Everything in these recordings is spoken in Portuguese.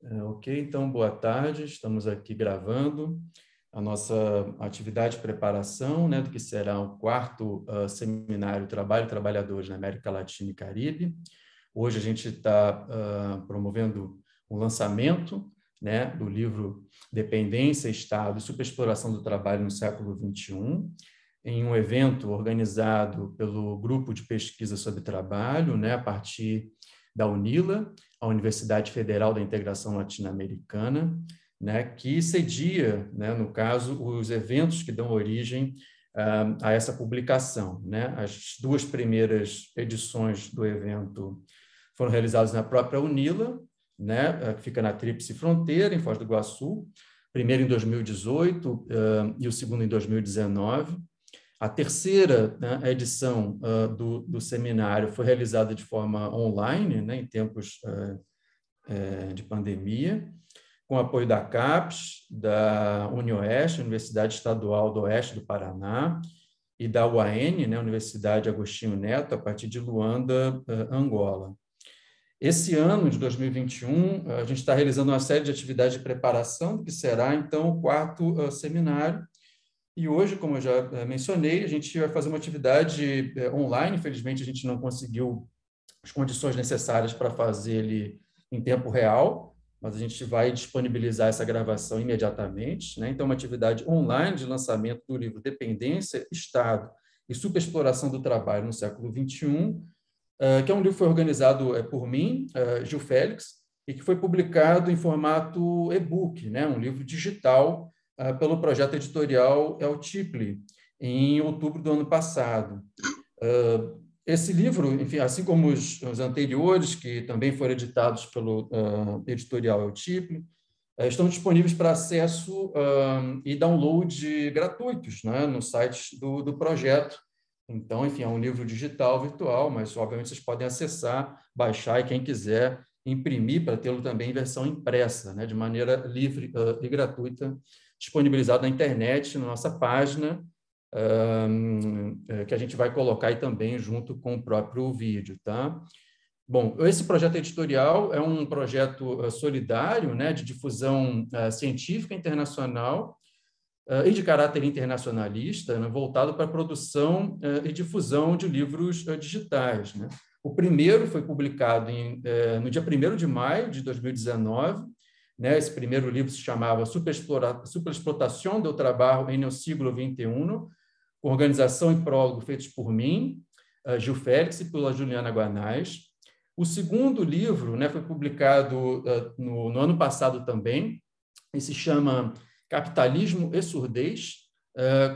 Ok, então, boa tarde. Estamos aqui gravando a nossa atividade de preparação, né, do que será o quarto seminário Trabalho e Trabalhadores na América Latina e Caribe. Hoje a gente está promovendo o lançamento, né, do livro Dependência, Estado e Superexploração do Trabalho no século XXI, em um evento organizado pelo Grupo de Pesquisa sobre Trabalho, né, a partir da UNILA, a Universidade Federal da Integração Latino-Americana, né, que cedia, né, no caso, os eventos que dão origem a essa publicação, né? As duas primeiras edições do evento foram realizadas na própria UNILA, né, que fica na Tríplice Fronteira, em Foz do Iguaçu, primeiro em 2018 e o segundo em 2019. A terceira, né, edição do seminário foi realizada de forma online, né, em tempos de pandemia, com apoio da CAPES, da UniOeste, Universidade Estadual do Oeste do Paraná, e da UAN, né, Universidade Agostinho Neto, a partir de Luanda, Angola. Esse ano de 2021, a gente está realizando uma série de atividades de preparação, que será, então, o quarto seminário. E hoje, como eu já mencionei, a gente vai fazer uma atividade online. Infelizmente, a gente não conseguiu as condições necessárias para fazer ele em tempo real, mas a gente vai disponibilizar essa gravação imediatamente, né? Então, uma atividade online de lançamento do livro Dependência, Estado e Superexploração do Trabalho no século XXI, que é um livro que foi organizado por mim, Gil Félix, e que foi publicado em formato e-book, né? Um livro digital, pelo projeto editorial El Tiple, em outubro do ano passado. Esse livro, enfim, assim como os anteriores, que também foram editados pelo editorial El Tiple, estão disponíveis para acesso e download gratuitos, né, no site do projeto. Então, enfim, é um livro digital, virtual, mas, obviamente, vocês podem acessar, baixar e, quem quiser, imprimir para tê-lo também em versão impressa, né, de maneira livre e gratuita, disponibilizado na internet, na nossa página, que a gente vai colocar aí também junto com o próprio vídeo, tá? Bom, esse projeto editorial é um projeto solidário, né, de difusão científica internacional e de caráter internacionalista, né, voltado para a produção e difusão de livros digitais, né? O primeiro foi publicado no dia 1º de maio de 2019, né? Esse primeiro livro se chamava Superexplotação do Trabalho no Século XXI, com organização e prólogo feitos por mim, Gil Félix, e pela Juliana Guanais. O segundo livro, né, foi publicado no ano passado também, e se chama Capitalismo e Surdez,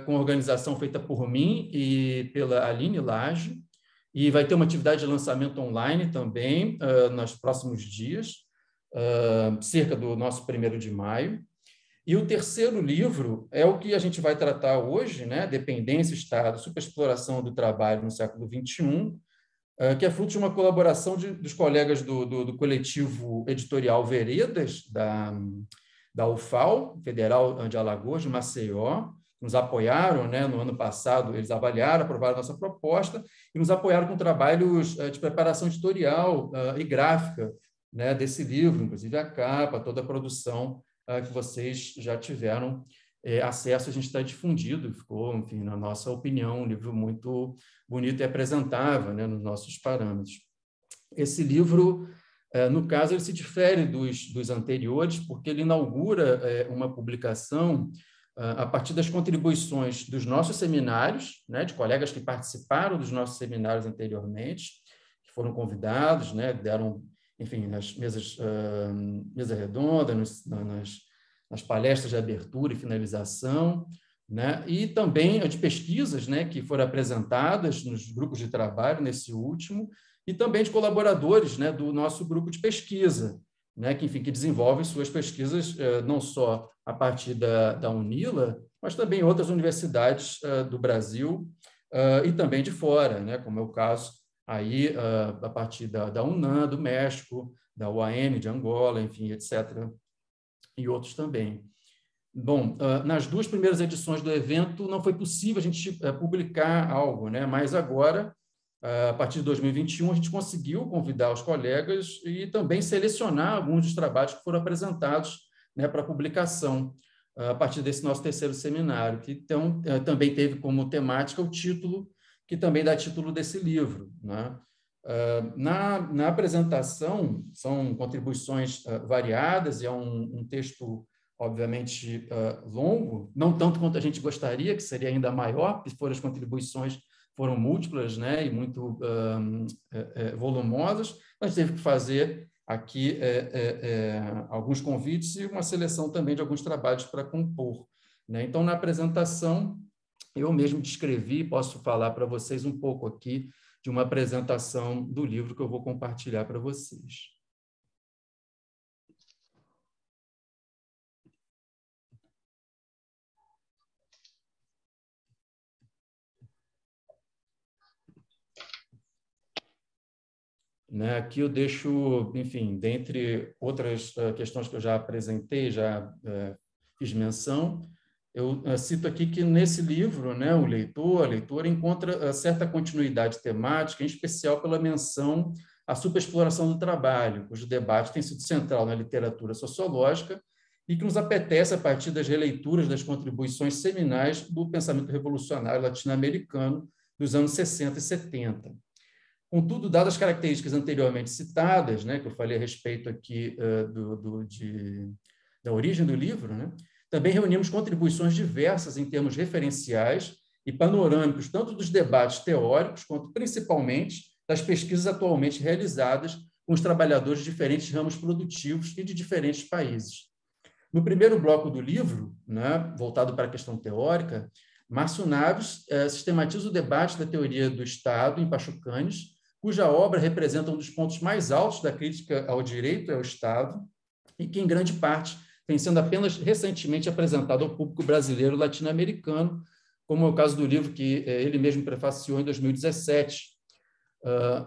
com organização feita por mim e pela Aline Lage, e vai ter uma atividade de lançamento online também nos próximos dias, cerca do nosso 1º de maio. E o terceiro livro é o que a gente vai tratar hoje, né? Dependência, Estado, Superexploração do Trabalho no século XXI, que é fruto de uma colaboração dos colegas do coletivo editorial Veredas, da UFAL, Federal de Alagoas, de Maceió, nos apoiaram, né, no ano passado. Eles avaliaram, aprovaram a nossa proposta e nos apoiaram com trabalhos de preparação editorial e gráfica, né, desse livro, inclusive a capa, toda a produção que vocês já tiveram acesso. A gente está difundido, ficou, enfim, na nossa opinião, um livro muito bonito e apresentável, né, nos nossos parâmetros. Esse livro, no caso, ele se difere dos anteriores, porque ele inaugura uma publicação a partir das contribuições dos nossos seminários, né, de colegas que participaram dos nossos seminários anteriormente, que foram convidados, né, deram, enfim, nas mesa redonda, nas palestras de abertura e finalização, né, e também de pesquisas, né, que foram apresentadas nos grupos de trabalho nesse último, e também de colaboradores, né, do nosso grupo de pesquisa, né, que, enfim, que desenvolvem suas pesquisas não só a partir da UNILA, mas também outras universidades do Brasil e também de fora, né, como é o caso aí a partir da UNAM, do México, da UAM de Angola, enfim, etc., e outros também. Bom, nas duas primeiras edições do evento não foi possível a gente publicar algo, né, mas agora a partir de 2021, a gente conseguiu convidar os colegas e também selecionar alguns dos trabalhos que foram apresentados, né, para publicação, a partir desse nosso terceiro seminário, que então, também teve como temática o título, que também dá título desse livro, né? Na apresentação, são contribuições variadas, e é um texto, obviamente, longo, não tanto quanto a gente gostaria, que seria ainda maior, se for as contribuições foram múltiplas, né, e muito volumosas, mas teve que fazer aqui alguns convites e uma seleção também de alguns trabalhos para compor, né? Então, na apresentação, eu mesmo descrevi, posso falar para vocês um pouco aqui de uma apresentação do livro que eu vou compartilhar para vocês. Né, aqui eu deixo, enfim, dentre outras questões que eu já apresentei, já fiz menção, eu cito aqui que nesse livro, né, a leitora encontra certa continuidade temática, em especial pela menção à superexploração do trabalho, cujo debate tem sido central na literatura sociológica e que nos apetece a partir das releituras das contribuições seminais do pensamento revolucionário latino-americano dos anos 60 e 70. Contudo, dadas as características anteriormente citadas, né, que eu falei a respeito aqui da origem do livro, né, também reunimos contribuições diversas em termos referenciais e panorâmicos, tanto dos debates teóricos, quanto principalmente das pesquisas atualmente realizadas com os trabalhadores de diferentes ramos produtivos e de diferentes países. No primeiro bloco do livro, né, voltado para a questão teórica, Márcio Naves sistematiza o debate da teoria do Estado em Pachucanes, cuja obra representa um dos pontos mais altos da crítica ao direito e ao Estado, e que, em grande parte, vem sendo apenas recentemente apresentado ao público brasileiro latino-americano, como é o caso do livro que ele mesmo prefaciou em 2017.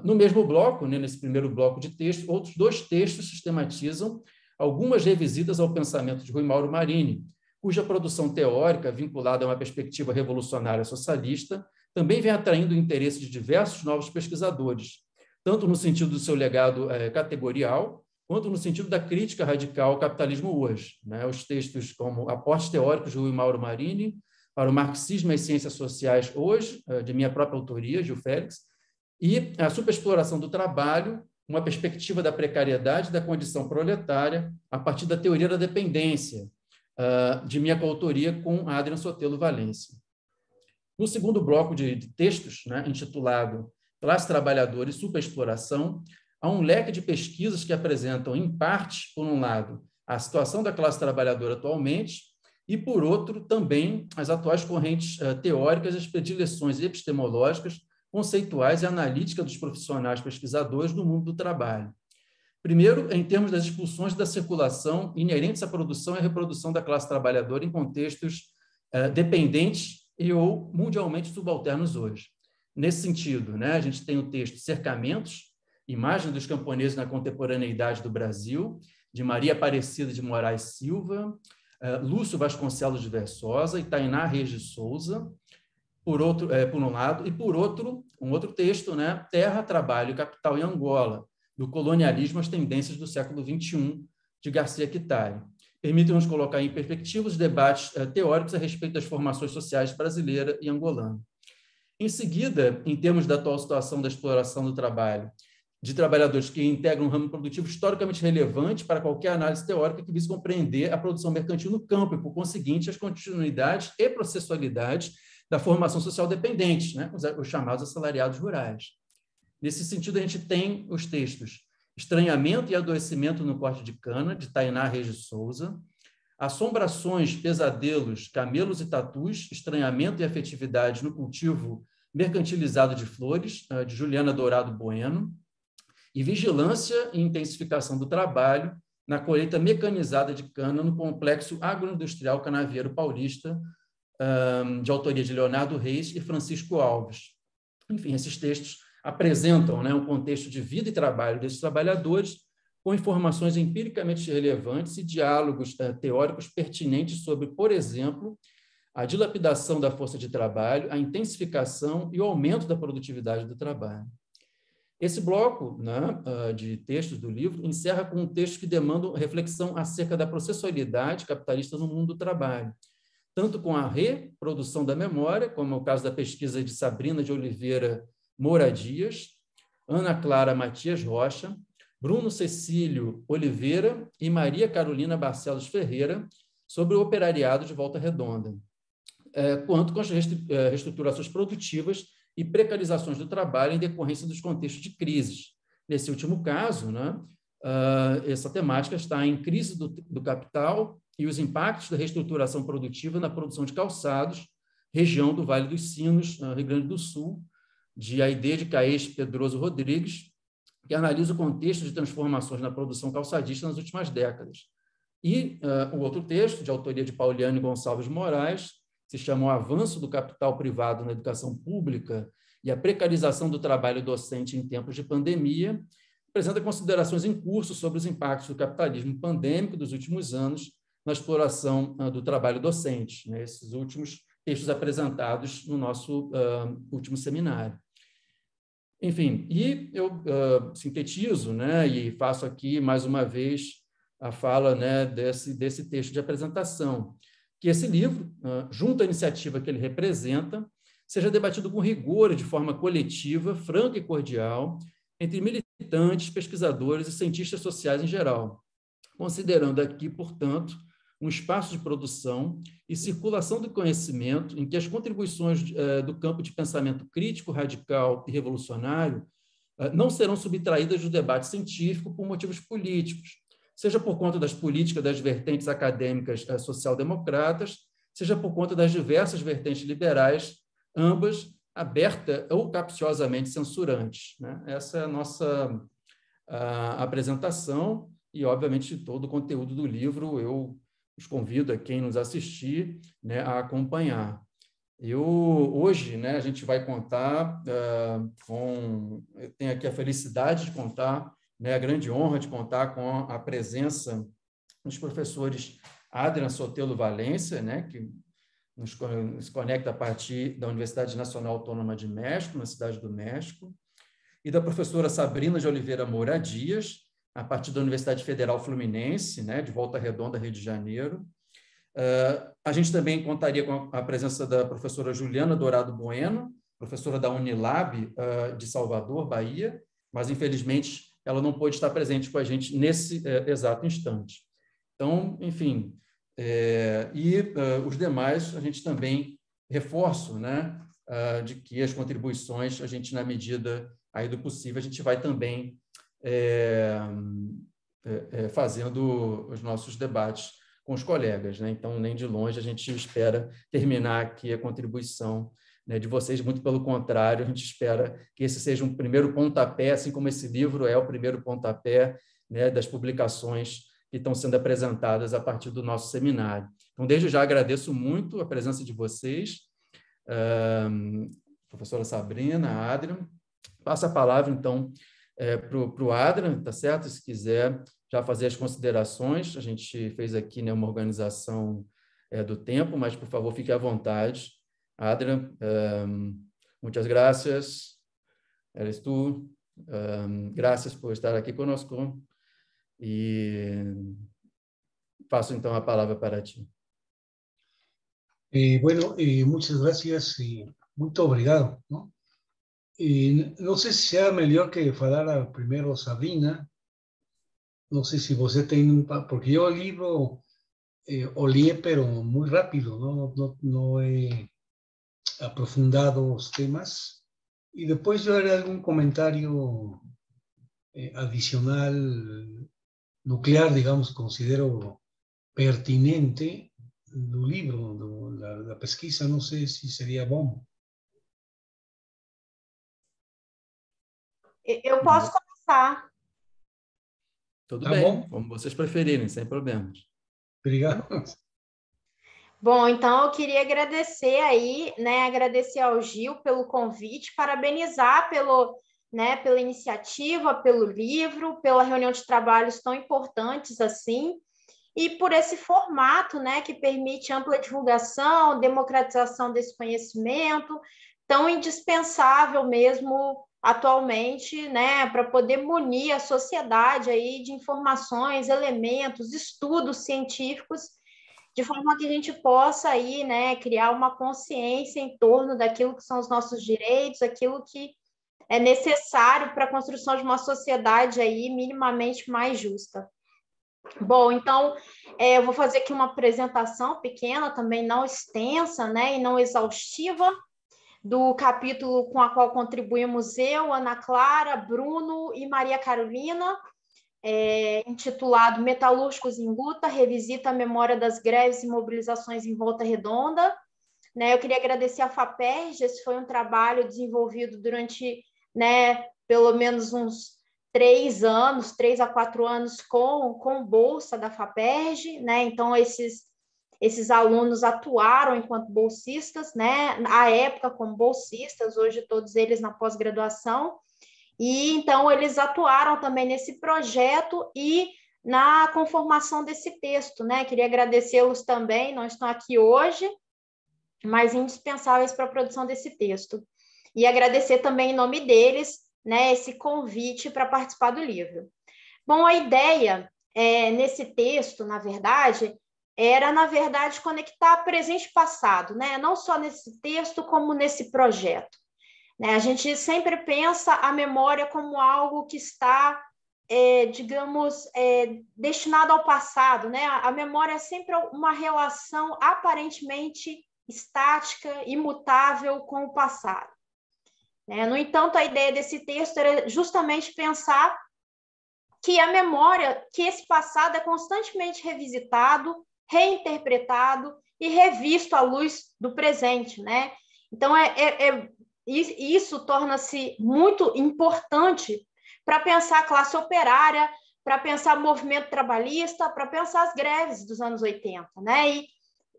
No mesmo bloco, né, nesse primeiro bloco de texto, outros dois textos sistematizam algumas revisitas ao pensamento de Rui Mauro Marini, cuja produção teórica, vinculada a uma perspectiva revolucionária socialista, também vem atraindo o interesse de diversos novos pesquisadores, tanto no sentido do seu legado categorial, quanto no sentido da crítica radical ao capitalismo hoje. Né? Os textos como Aportes Teóricos de Rui Mauro Marini, para o Marxismo e as Ciências Sociais hoje, de minha própria autoria, Gil Félix, e a Superexploração do Trabalho, uma perspectiva da precariedade da condição proletária a partir da teoria da dependência, de minha coautoria com Adrian Sotelo Valência. No segundo bloco de textos, né, intitulado Classe Trabalhadora e Superexploração, há um leque de pesquisas que apresentam, em parte, por um lado, a situação da classe trabalhadora atualmente e, por outro, também as atuais correntes teóricas e as predileções epistemológicas, conceituais e analíticas dos profissionais pesquisadores do mundo do trabalho. Primeiro, em termos das expulsões da circulação inerentes à produção e reprodução da classe trabalhadora em contextos dependentes e ou mundialmente subalternos hoje. Nesse sentido, né, a gente tem o texto Cercamentos, Imagem dos Camponeses na Contemporaneidade do Brasil, de Maria Aparecida de Moraes Silva, Lúcio Vasconcelos de Versosa e Tainá Reis de Souza, por um lado, e por outro, um outro texto, né, Terra, Trabalho e Capital em Angola, do colonialismo às tendências do século XXI, de Garcia Quitari. Permitem-nos colocar em perspectiva os debates teóricos a respeito das formações sociais brasileira e angolana. Em seguida, em termos da atual situação da exploração do trabalho, de trabalhadores que integram um ramo produtivo historicamente relevante para qualquer análise teórica que vise compreender a produção mercantil no campo e, por conseguinte, as continuidades e processualidades da formação social dependente, né, os chamados assalariados rurais. Nesse sentido, a gente tem os textos Estranhamento e Adoecimento no Corte de Cana, de Tainá Reis de Souza, Assombrações, Pesadelos, Camelos e Tatus, Estranhamento e Afetividade no Cultivo Mercantilizado de Flores, de Juliana Dourado Bueno, e Vigilância e Intensificação do Trabalho na colheita mecanizada de cana no Complexo Agroindustrial Canavieiro Paulista, de autoria de Leonardo Reis e Francisco Alves. Enfim, esses textos apresentam, né, um contexto de vida e trabalho desses trabalhadores, com informações empiricamente relevantes e diálogos teóricos pertinentes sobre, por exemplo, a dilapidação da força de trabalho, a intensificação e o aumento da produtividade do trabalho. Esse bloco, né, de textos do livro encerra com textos que demandam reflexão acerca da processualidade capitalista no mundo do trabalho, tanto com a reprodução da memória, como é o caso da pesquisa de Sabrina de Oliveira Moura Dias, Ana Clara Matias Rocha, Bruno Cecílio Oliveira e Maria Carolina Barcelos Ferreira, sobre o operariado de Volta Redonda, quanto com as reestruturações produtivas e precarizações do trabalho em decorrência dos contextos de crises. Nesse último caso, né, essa temática está em crise do capital e os impactos da reestruturação produtiva na produção de calçados, região do Vale dos Sinos, Rio Grande do Sul, de Aide de Caeix Pedroso Rodrigues, que analisa o contexto de transformações na produção calçadista nas últimas décadas. E o outro texto, de autoria de Pauliane Gonçalves Moraes, se chama O Avanço do Capital Privado na Educação Pública e a Precarização do Trabalho Docente em Tempos de Pandemia, apresenta considerações em curso sobre os impactos do capitalismo pandêmico dos últimos anos na exploração do trabalho docente, né? Esses últimos textos apresentados no nosso último seminário. Enfim, e eu sintetizo, né, e faço aqui, mais uma vez, a fala, né, desse texto de apresentação, que esse livro, junto à iniciativa que ele representa, seja debatido com rigor e de forma coletiva, franca e cordial, entre militantes, pesquisadores e cientistas sociais em geral, considerando aqui, portanto, um espaço de produção e circulação do conhecimento em que as contribuições do campo de pensamento crítico, radical e revolucionário não serão subtraídas do debate científico por motivos políticos, seja por conta das políticas das vertentes acadêmicas social-democratas, seja por conta das diversas vertentes liberais, ambas aberta ou capciosamente censurantes, né? Essa é a nossa apresentação e, obviamente, todo o conteúdo do livro eu os convido a quem nos assistir, né, a acompanhar. Hoje, né, a gente vai contar eu tenho aqui a felicidade de contar, né, a grande honra de contar com a presença dos professores Adrian Sotelo Valência, né, que nos conecta a partir da Universidade Nacional Autônoma de México, na Cidade do México, e da professora Sabrina de Oliveira Moura Dias, a partir da Universidade Federal Fluminense, né, de Volta Redonda, Rio de Janeiro. A gente também contaria com a presença da professora Juliana Dourado Bueno, professora da Unilab de Salvador, Bahia, mas, infelizmente, ela não pôde estar presente com a gente nesse exato instante. Então, enfim, os demais, a gente também reforço, né, de que as contribuições, a gente, na medida aí do possível, a gente vai também fazendo os nossos debates com os colegas, né? Então, nem de longe a gente espera terminar aqui a contribuição, né, de vocês, muito pelo contrário, a gente espera que esse seja um primeiro pontapé, assim como esse livro é o primeiro pontapé, né, das publicações que estão sendo apresentadas a partir do nosso seminário. Então, desde já agradeço muito a presença de vocês, professora Sabrina, Adrian. Passo a palavra, então, para o Adrian, tá certo? Se quiser já fazer as considerações, a gente fez aqui, né, uma organização do tempo, mas, por favor, fique à vontade. Adrian, muitas gracias. Eres tú. Gracias por estar aqui conosco. E passo, então, a palavra para ti. Bueno, muchas gracias y muy obrigado, ¿no? Não sei se é melhor que falara primeiro Sabrina. Não sei se você tem, porque eu o livro olhei, pero muito rápido, não he aprofundado os temas. E depois eu haré algum comentário adicional, nuclear, digamos, considero pertinente do livro, da pesquisa. Não sei se seria bom. Eu posso começar. Tudo tá bem, bom? Como vocês preferirem, sem problemas. Obrigado. Bom, então eu queria agradecer aí, né, agradecer ao Gil pelo convite, parabenizar pela iniciativa, pelo livro, pela reunião de trabalhos tão importantes assim, e por esse formato, né, que permite ampla divulgação, democratização desse conhecimento, tão indispensável mesmo atualmente, né, para poder munir a sociedade aí de informações, elementos, estudos científicos, de forma que a gente possa aí, né, criar uma consciência em torno daquilo que são os nossos direitos, aquilo que é necessário para a construção de uma sociedade aí minimamente mais justa. Bom, então, eu vou fazer aqui uma apresentação pequena, também não extensa, né, e não exaustiva, do capítulo com a qual contribuímos eu, Ana Clara, Bruno e Maria Carolina, intitulado Metalúrgicos em Luta, revisita a memória das greves e mobilizações em Volta Redonda. Né, eu queria agradecer à FAPERJ, esse foi um trabalho desenvolvido durante, né, pelo menos uns 3 a 4 anos com bolsa da FAPERJ, né? Então esses alunos atuaram enquanto bolsistas, né? À época como bolsistas, hoje todos eles na pós-graduação, e então eles atuaram também nesse projeto e na conformação desse texto, né? Queria agradecê-los também, não estão aqui hoje, mas indispensáveis para a produção desse texto. E agradecer também em nome deles, né, esse convite para participar do livro. Bom, a ideia nesse texto, na verdade, era, conectar presente e passado, né? Não só nesse texto, como nesse projeto. Né? A gente sempre pensa a memória como algo que está, digamos, destinado ao passado, né? A memória é sempre uma relação aparentemente estática, imutável com o passado. No entanto, a ideia desse texto era justamente pensar que a memória, que esse passado é constantemente revisitado, reinterpretado e revisto à luz do presente, né? Então, isso torna-se muito importante para pensar a classe operária, para pensar o movimento trabalhista, para pensar as greves dos anos 80, né? E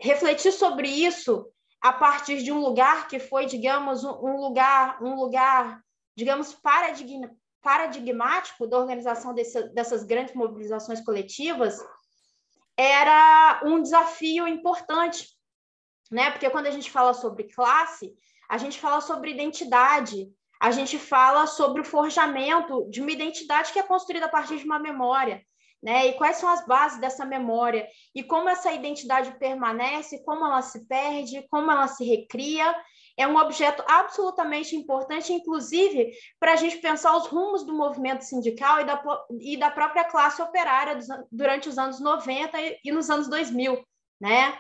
refletir sobre isso a partir de um lugar que foi, digamos, um lugar, digamos, paradigmático da organização dessas grandes mobilizações coletivas, era um desafio importante, né? Porque quando a gente fala sobre classe, a gente fala sobre identidade, a gente fala sobre o forjamento de uma identidade que é construída a partir de uma memória, né? E quais são as bases dessa memória e como essa identidade permanece, como ela se perde, como ela se recria, é um objeto absolutamente importante, inclusive para a gente pensar os rumos do movimento sindical e da própria classe operária durante os anos 90 e nos anos 2000, né?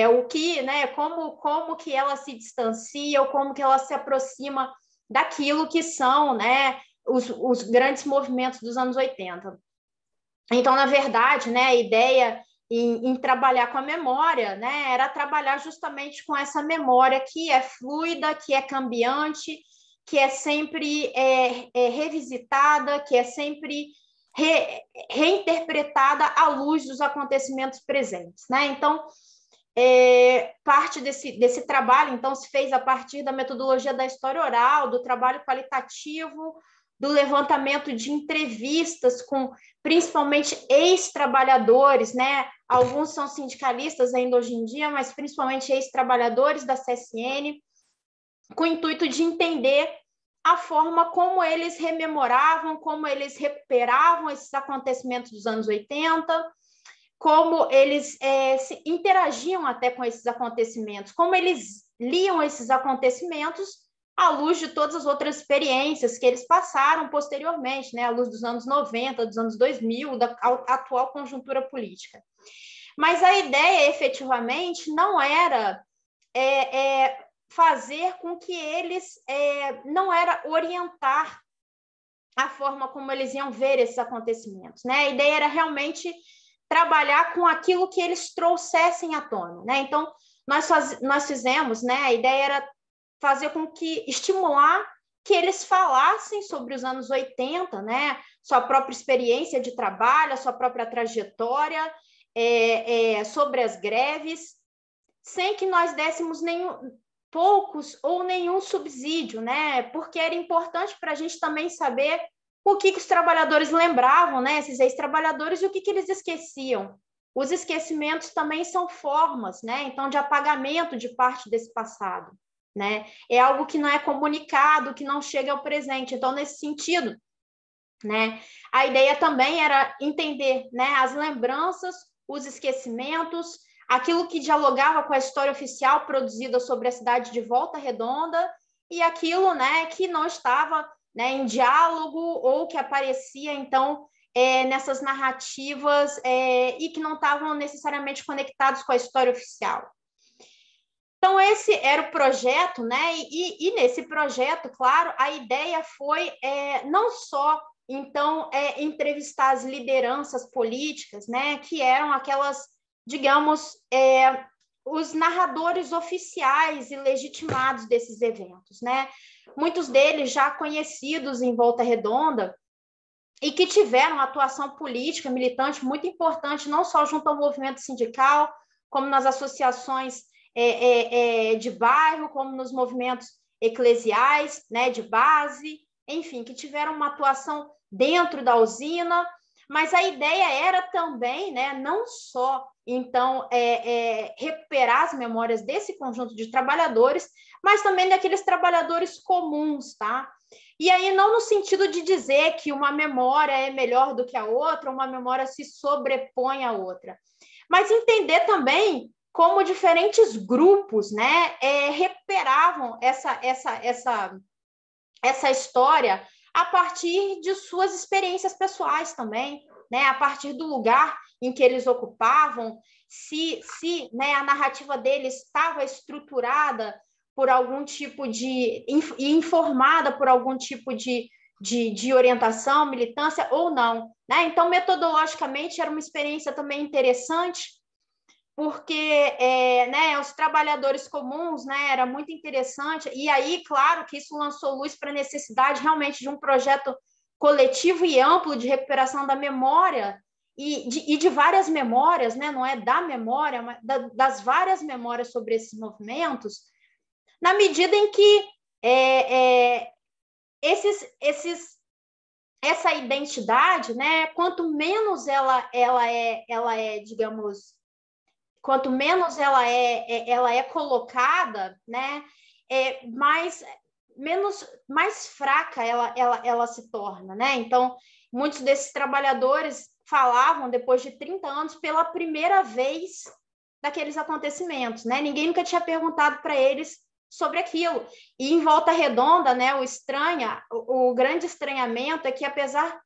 O que, né? Como que ela se distancia ou como que ela se aproxima daquilo que são, né, os grandes movimentos dos anos 80. Então, na verdade, né, a ideia em trabalhar com a memória, né, era trabalhar justamente com essa memória que é fluida, que é cambiante, que é sempre revisitada, que é sempre reinterpretada à luz dos acontecimentos presentes, né? Então, parte desse trabalho, então, se fez a partir da metodologia da história oral, do trabalho qualitativo, do levantamento de entrevistas com, principalmente, ex-trabalhadores, né? Alguns são sindicalistas ainda hoje em dia, mas principalmente ex-trabalhadores da CSN, com o intuito de entender a forma como eles rememoravam, como eles recuperavam esses acontecimentos dos anos 80, como eles se interagiam até com esses acontecimentos, como eles liam esses acontecimentos à luz de todas as outras experiências que eles passaram posteriormente, né, à luz dos anos 90, dos anos 2000, da atual conjuntura política. Mas a ideia, efetivamente, não era fazer com que eles, não era orientar a forma como eles iam ver esses acontecimentos, né? A ideia era realmente trabalhar com aquilo que eles trouxessem à tona, né? Então, nós fizemos, né? A ideia era fazer com que, estimular que eles falassem sobre os anos 80, né? Sua própria experiência de trabalho, a sua própria trajetória, sobre as greves, sem que nós dessemos poucos ou nenhum subsídio, né? Porque era importante para a gente também saber o que os trabalhadores lembravam, né? Esses ex-trabalhadores, e o que eles esqueciam. Os esquecimentos também são formas, né? Então, de apagamento de parte desse passado. né? É algo que não é comunicado, que não chega ao presente. Então, nesse sentido, né, a ideia também era entender, né, as lembranças, os esquecimentos, aquilo que dialogava com a história oficial produzida sobre a cidade de Volta Redonda e aquilo, né, que não estava, né, em diálogo ou que aparecia, então, nessas narrativas e que não estavam necessariamente conectados com a história oficial. Então, esse era o projeto, né? E nesse projeto, claro, a ideia foi não só, então, entrevistar as lideranças políticas, né? Que eram aquelas, digamos, os narradores oficiais e legitimados desses eventos, né? Muitos deles já conhecidos em Volta Redonda e que tiveram atuação política, militante muito importante, não só junto ao movimento sindical, como nas associações de bairro, como nos movimentos eclesiais, né, de base, enfim, que tiveram uma atuação dentro da usina, mas a ideia era também, né, não só, então, recuperar as memórias desse conjunto de trabalhadores, mas também daqueles trabalhadores comuns, tá? E aí não no sentido de dizer que uma memória é melhor do que a outra, uma memória se sobrepõe à outra, mas entender também como diferentes grupos, né, recuperavam essa história a partir de suas experiências pessoais também, né, a partir do lugar em que eles ocupavam, se né, a narrativa deles estava estruturada por algum tipo de... informada por algum tipo de orientação, militância ou não, né? Então, metodologicamente, era uma experiência também interessante, porque né, os trabalhadores comuns, né, era muito interessante, e aí, claro, que isso lançou luz para a necessidade realmente de um projeto coletivo e amplo de recuperação da memória, e de várias memórias, né, não é da memória, mas das várias memórias sobre esses movimentos, na medida em que essa identidade, né, quanto menos ela é, digamos, quanto menos ela é colocada, né, mais fraca ela se torna, né? Então, muitos desses trabalhadores falavam, depois de 30 anos, pela primeira vez daqueles acontecimentos, né? Ninguém nunca tinha perguntado para eles sobre aquilo. E em Volta Redonda, né, o grande estranhamento é que, apesar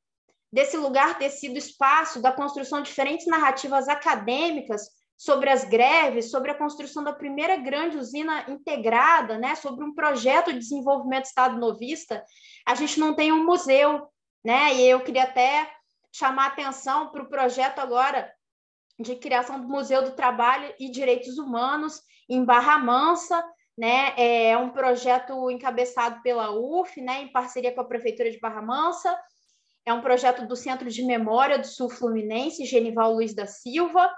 desse lugar ter sido espaço da construção de diferentes narrativas acadêmicas sobre as greves, sobre a construção da primeira grande usina integrada, né, sobre um projeto de desenvolvimento estado-novista, a gente não tem um museu, né? E eu queria até chamar a atenção para o projeto agora de criação do Museu do Trabalho e Direitos Humanos em Barra Mansa, né? É um projeto encabeçado pela UF, né, em parceria com a Prefeitura de Barra Mansa. É um projeto do Centro de Memória do Sul Fluminense, Genival Luiz da Silva,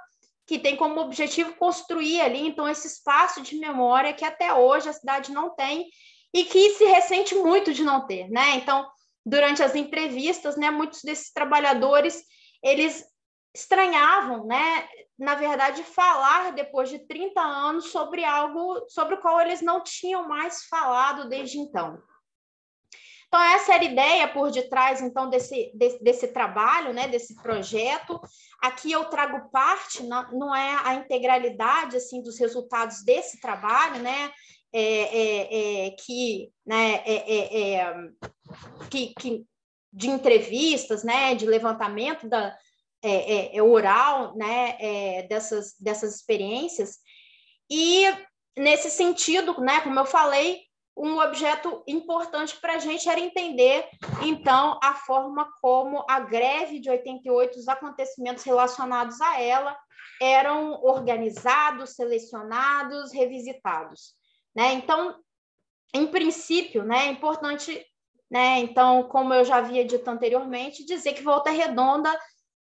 que tem como objetivo construir ali, então, esse espaço de memória que até hoje a cidade não tem e que se ressente muito de não ter, né? Então, durante as entrevistas, né, muitos desses trabalhadores, eles estranhavam, né, na verdade, falar depois de 30 anos sobre algo sobre o qual eles não tinham mais falado desde então. Então, essa era a ideia por detrás, então, desse trabalho, né, desse projeto. Aqui eu trago parte, não é a integralidade, assim, dos resultados desse trabalho, né, de entrevistas, né, de levantamento oral, né, dessas experiências. E, nesse sentido, né, como eu falei, um objeto importante para a gente era entender, então, a forma como a greve de 88, os acontecimentos relacionados a ela, eram organizados, selecionados, revisitados, né? Então, em princípio, né, é importante, né, então, como eu já havia dito anteriormente, dizer que Volta Redonda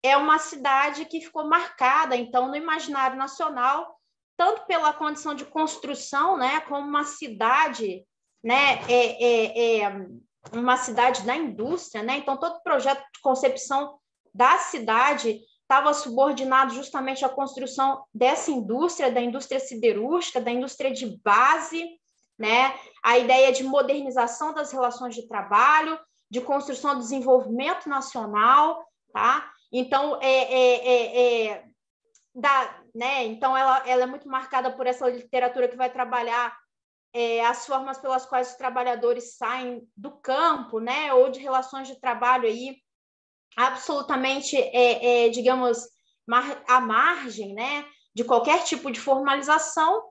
é uma cidade que ficou marcada, então, no imaginário nacional, tanto pela condição de construção, né, como uma cidade, né, uma cidade da indústria, né? Então, todo o projeto de concepção da cidade estava subordinado justamente à construção dessa indústria, da indústria siderúrgica, da indústria de base, né? A ideia de modernização das relações de trabalho, de construção do desenvolvimento nacional, tá? Então, né? Então ela é muito marcada por essa literatura que vai trabalhar as formas pelas quais os trabalhadores saem do campo, né? Ou de relações de trabalho aí absolutamente, digamos, à margem, né? De qualquer tipo de formalização,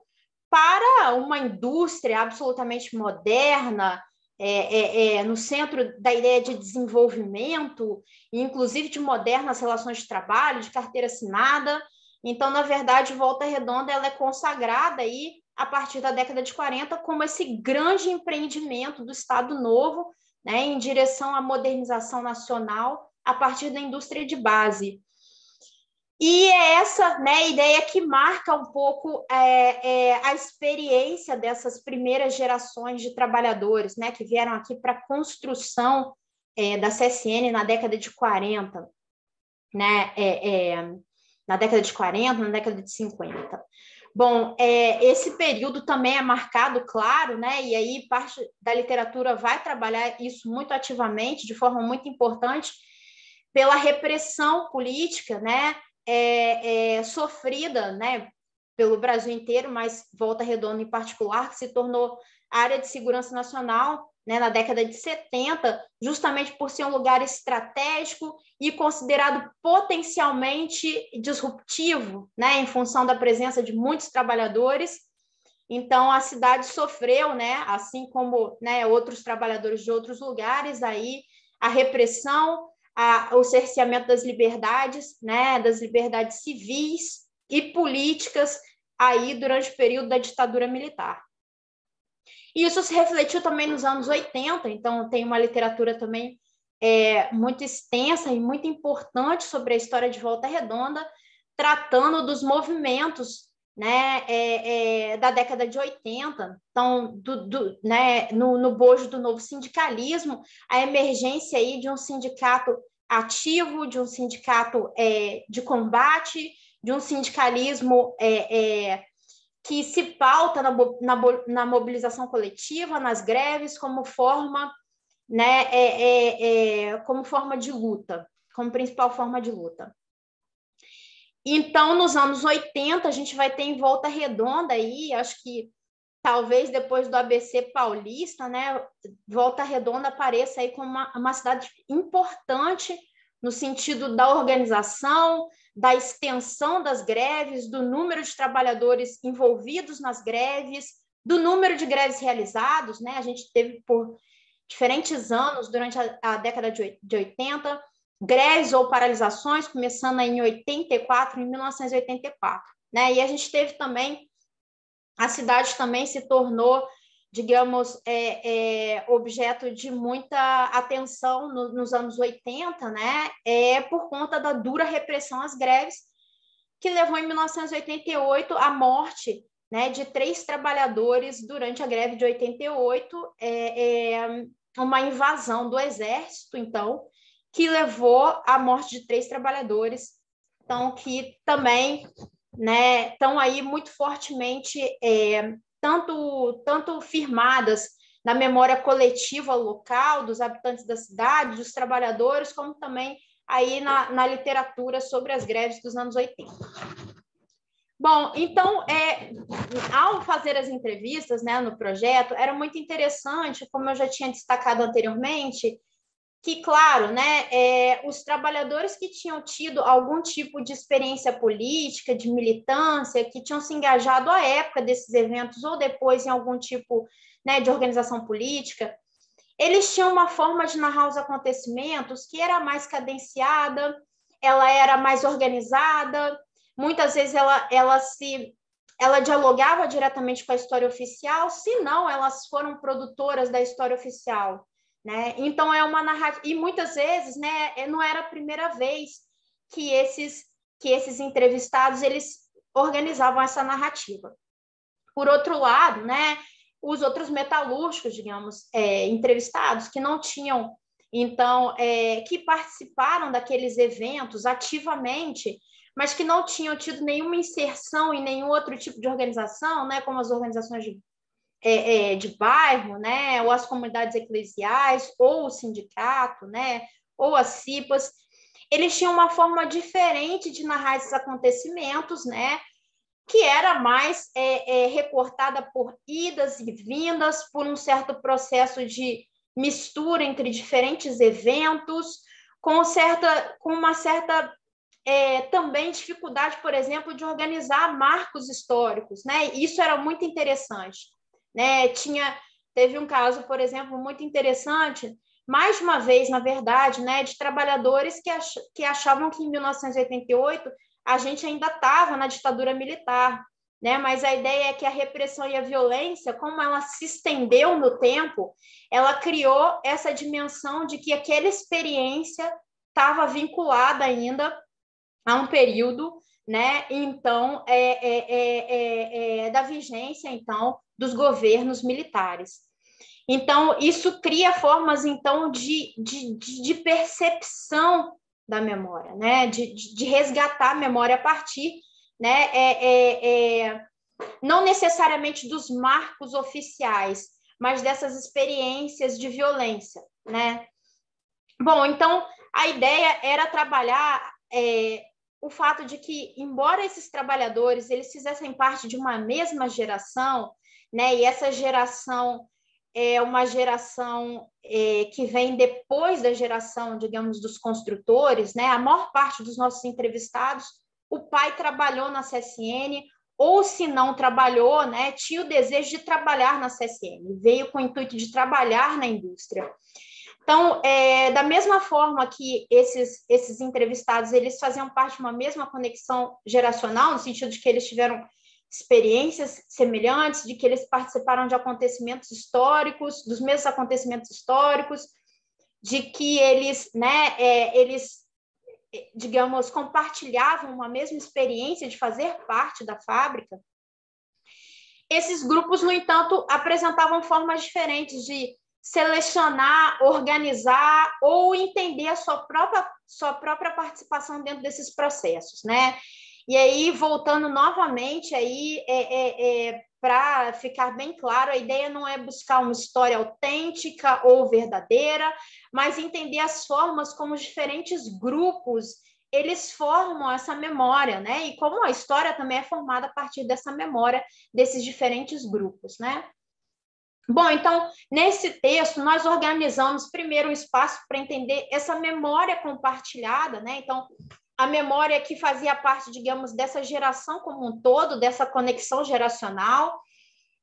para uma indústria absolutamente moderna, no centro da ideia de desenvolvimento, inclusive de modernas relações de trabalho, de carteira assinada. Então, na verdade, Volta Redonda ela é consagrada aí, a partir da década de 40 como esse grande empreendimento do Estado Novo, né, em direção à modernização nacional a partir da indústria de base. E é essa, né, ideia que marca um pouco a experiência dessas primeiras gerações de trabalhadores, né, que vieram aqui para a construção da CSN na década de 40, né, na década de 40, na década de 50. Bom, esse período também é marcado, claro, né, e aí parte da literatura vai trabalhar isso muito ativamente, de forma muito importante, pela repressão política, né, sofrida, né, pelo Brasil inteiro, mas Volta Redonda em particular, que se tornou área de segurança nacional, né, na década de 70, justamente por ser um lugar estratégico e considerado potencialmente disruptivo, né, em função da presença de muitos trabalhadores. Então, a cidade sofreu, né, assim como, né, outros trabalhadores de outros lugares, aí, a repressão, o cerceamento das liberdades, né, das liberdades civis e políticas aí durante o período da ditadura militar. E isso se refletiu também nos anos 80, então tem uma literatura também muito extensa e muito importante sobre a história de Volta Redonda, tratando dos movimentos, né, da década de 80, então, né, no bojo do novo sindicalismo, a emergência aí de um sindicato ativo, de um sindicato de combate, de um sindicalismo que se pauta na mobilização coletiva, nas greves, como forma, né, como forma de luta, como principal forma de luta. Então, nos anos 80, a gente vai ter em Volta Redonda aí, acho que talvez depois do ABC paulista, né, Volta Redonda apareça aí como uma cidade importante no sentido da organização, da extensão das greves, do número de trabalhadores envolvidos nas greves, do número de greves realizados, né? A gente teve por diferentes anos, durante a década de 80, greves ou paralisações, começando em 84, em 1984, né? E a gente teve também, a cidade também se tornou, digamos, objeto de muita atenção nos anos 80, né? Por conta da dura repressão às greves, que levou em 1988 à morte, né, de 3 trabalhadores durante a greve de 88, uma invasão do exército, então, que levou à morte de 3 trabalhadores, então, que também, né, estão aí muito fortemente tanto firmadas na memória coletiva local dos habitantes da cidade, dos trabalhadores, como também aí na literatura sobre as greves dos anos 80. Bom, então, ao fazer as entrevistas, né, no projeto, era muito interessante, como eu já tinha destacado anteriormente, que, claro, né, os trabalhadores que tinham tido algum tipo de experiência política, de militância, que tinham se engajado à época desses eventos ou depois em algum tipo, né, de organização política, eles tinham uma forma de narrar os acontecimentos que era mais cadenciada, ela era mais organizada, muitas vezes ela dialogava diretamente com a história oficial, se não, elas foram produtoras da história oficial, né? Então, é uma narrativa... E muitas vezes, né, não era a primeira vez que esses entrevistados eles organizavam essa narrativa. Por outro lado, né, os outros metalúrgicos, digamos, entrevistados, que não tinham, então, que participaram daqueles eventos ativamente, mas que não tinham tido nenhuma inserção em nenhum outro tipo de organização, né, como as organizações de bairro, né, ou as comunidades eclesiais, ou o sindicato, né, ou as CIPAs, eles tinham uma forma diferente de narrar esses acontecimentos, né, que era mais recortada por idas e vindas, por um certo processo de mistura entre diferentes eventos, com uma certa também dificuldade, por exemplo, de organizar marcos históricos, né? Isso era muito interessante, né? Teve um caso, por exemplo, muito interessante, mais de uma vez, na verdade, né, de trabalhadores que achavam que em 1988 a gente ainda estava na ditadura militar, né? Mas a ideia é que a repressão e a violência, como ela se estendeu no tempo, ela criou essa dimensão de que aquela experiência estava vinculada ainda a um período, né? Então, da vigência, então, dos governos militares. Então, isso cria formas, então, de percepção da memória, né? De resgatar a memória a partir, né? Não necessariamente dos marcos oficiais, mas dessas experiências de violência, né? Bom, então, a ideia era trabalhar o fato de que, embora esses trabalhadores eles fizessem parte de uma mesma geração, né? E essa geração é uma geração que vem depois da geração, digamos, dos construtores, né? A maior parte dos nossos entrevistados, o pai trabalhou na CSN, ou se não trabalhou, né? Tinha o desejo de trabalhar na CSN, veio com o intuito de trabalhar na indústria. Então, da mesma forma que esses entrevistados, eles faziam parte de uma mesma conexão geracional, no sentido de que eles tiveram experiências semelhantes, de que eles participaram de acontecimentos históricos, dos mesmos acontecimentos históricos, de que eles, né, digamos, compartilhavam uma mesma experiência de fazer parte da fábrica. Esses grupos, no entanto, apresentavam formas diferentes de selecionar, organizar ou entender a sua própria participação dentro desses processos, né? E aí, voltando novamente, para ficar bem claro, a ideia não é buscar uma história autêntica ou verdadeira, mas entender as formas como os diferentes grupos eles formam essa memória, né? E como a história também é formada a partir dessa memória desses diferentes grupos, né? Bom, então, nesse texto, nós organizamos primeiro um espaço para entender essa memória compartilhada, né? Então, a memória que fazia parte, digamos, dessa geração como um todo, dessa conexão geracional,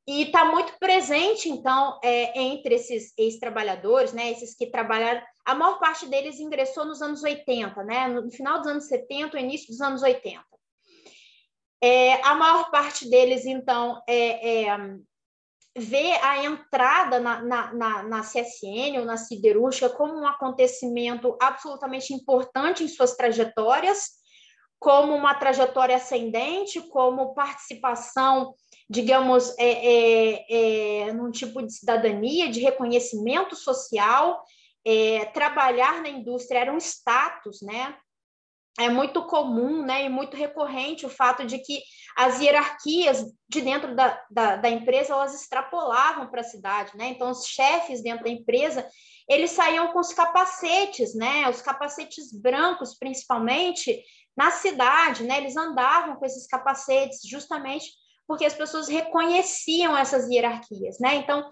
e está muito presente, então, entre esses ex-trabalhadores, né? Esses que trabalharam, a maior parte deles ingressou nos anos 80, né? No final dos anos 70, início dos anos 80. A maior parte deles, então, vê a entrada na CSN ou na siderúrgica como um acontecimento absolutamente importante em suas trajetórias, como uma trajetória ascendente, como participação, digamos, num tipo de cidadania, de reconhecimento social. Trabalhar na indústria era um status, né? É muito comum, né, e muito recorrente o fato de que as hierarquias de dentro da empresa, elas extrapolavam para a cidade, né? Então, os chefes dentro da empresa, eles saíam com os capacetes, né? Os capacetes brancos, principalmente, na cidade, né? Eles andavam com esses capacetes justamente porque as pessoas reconheciam essas hierarquias, né? Então,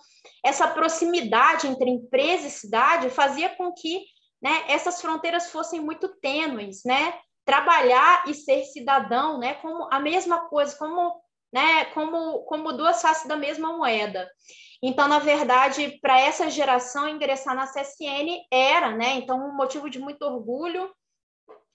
essa proximidade entre empresa e cidade fazia com que, né, essas fronteiras fossem muito tênues, né? Trabalhar e ser cidadão, né, como a mesma coisa, como duas faces da mesma moeda. Então, na verdade, para essa geração ingressar na CSN era, né, então um motivo de muito orgulho,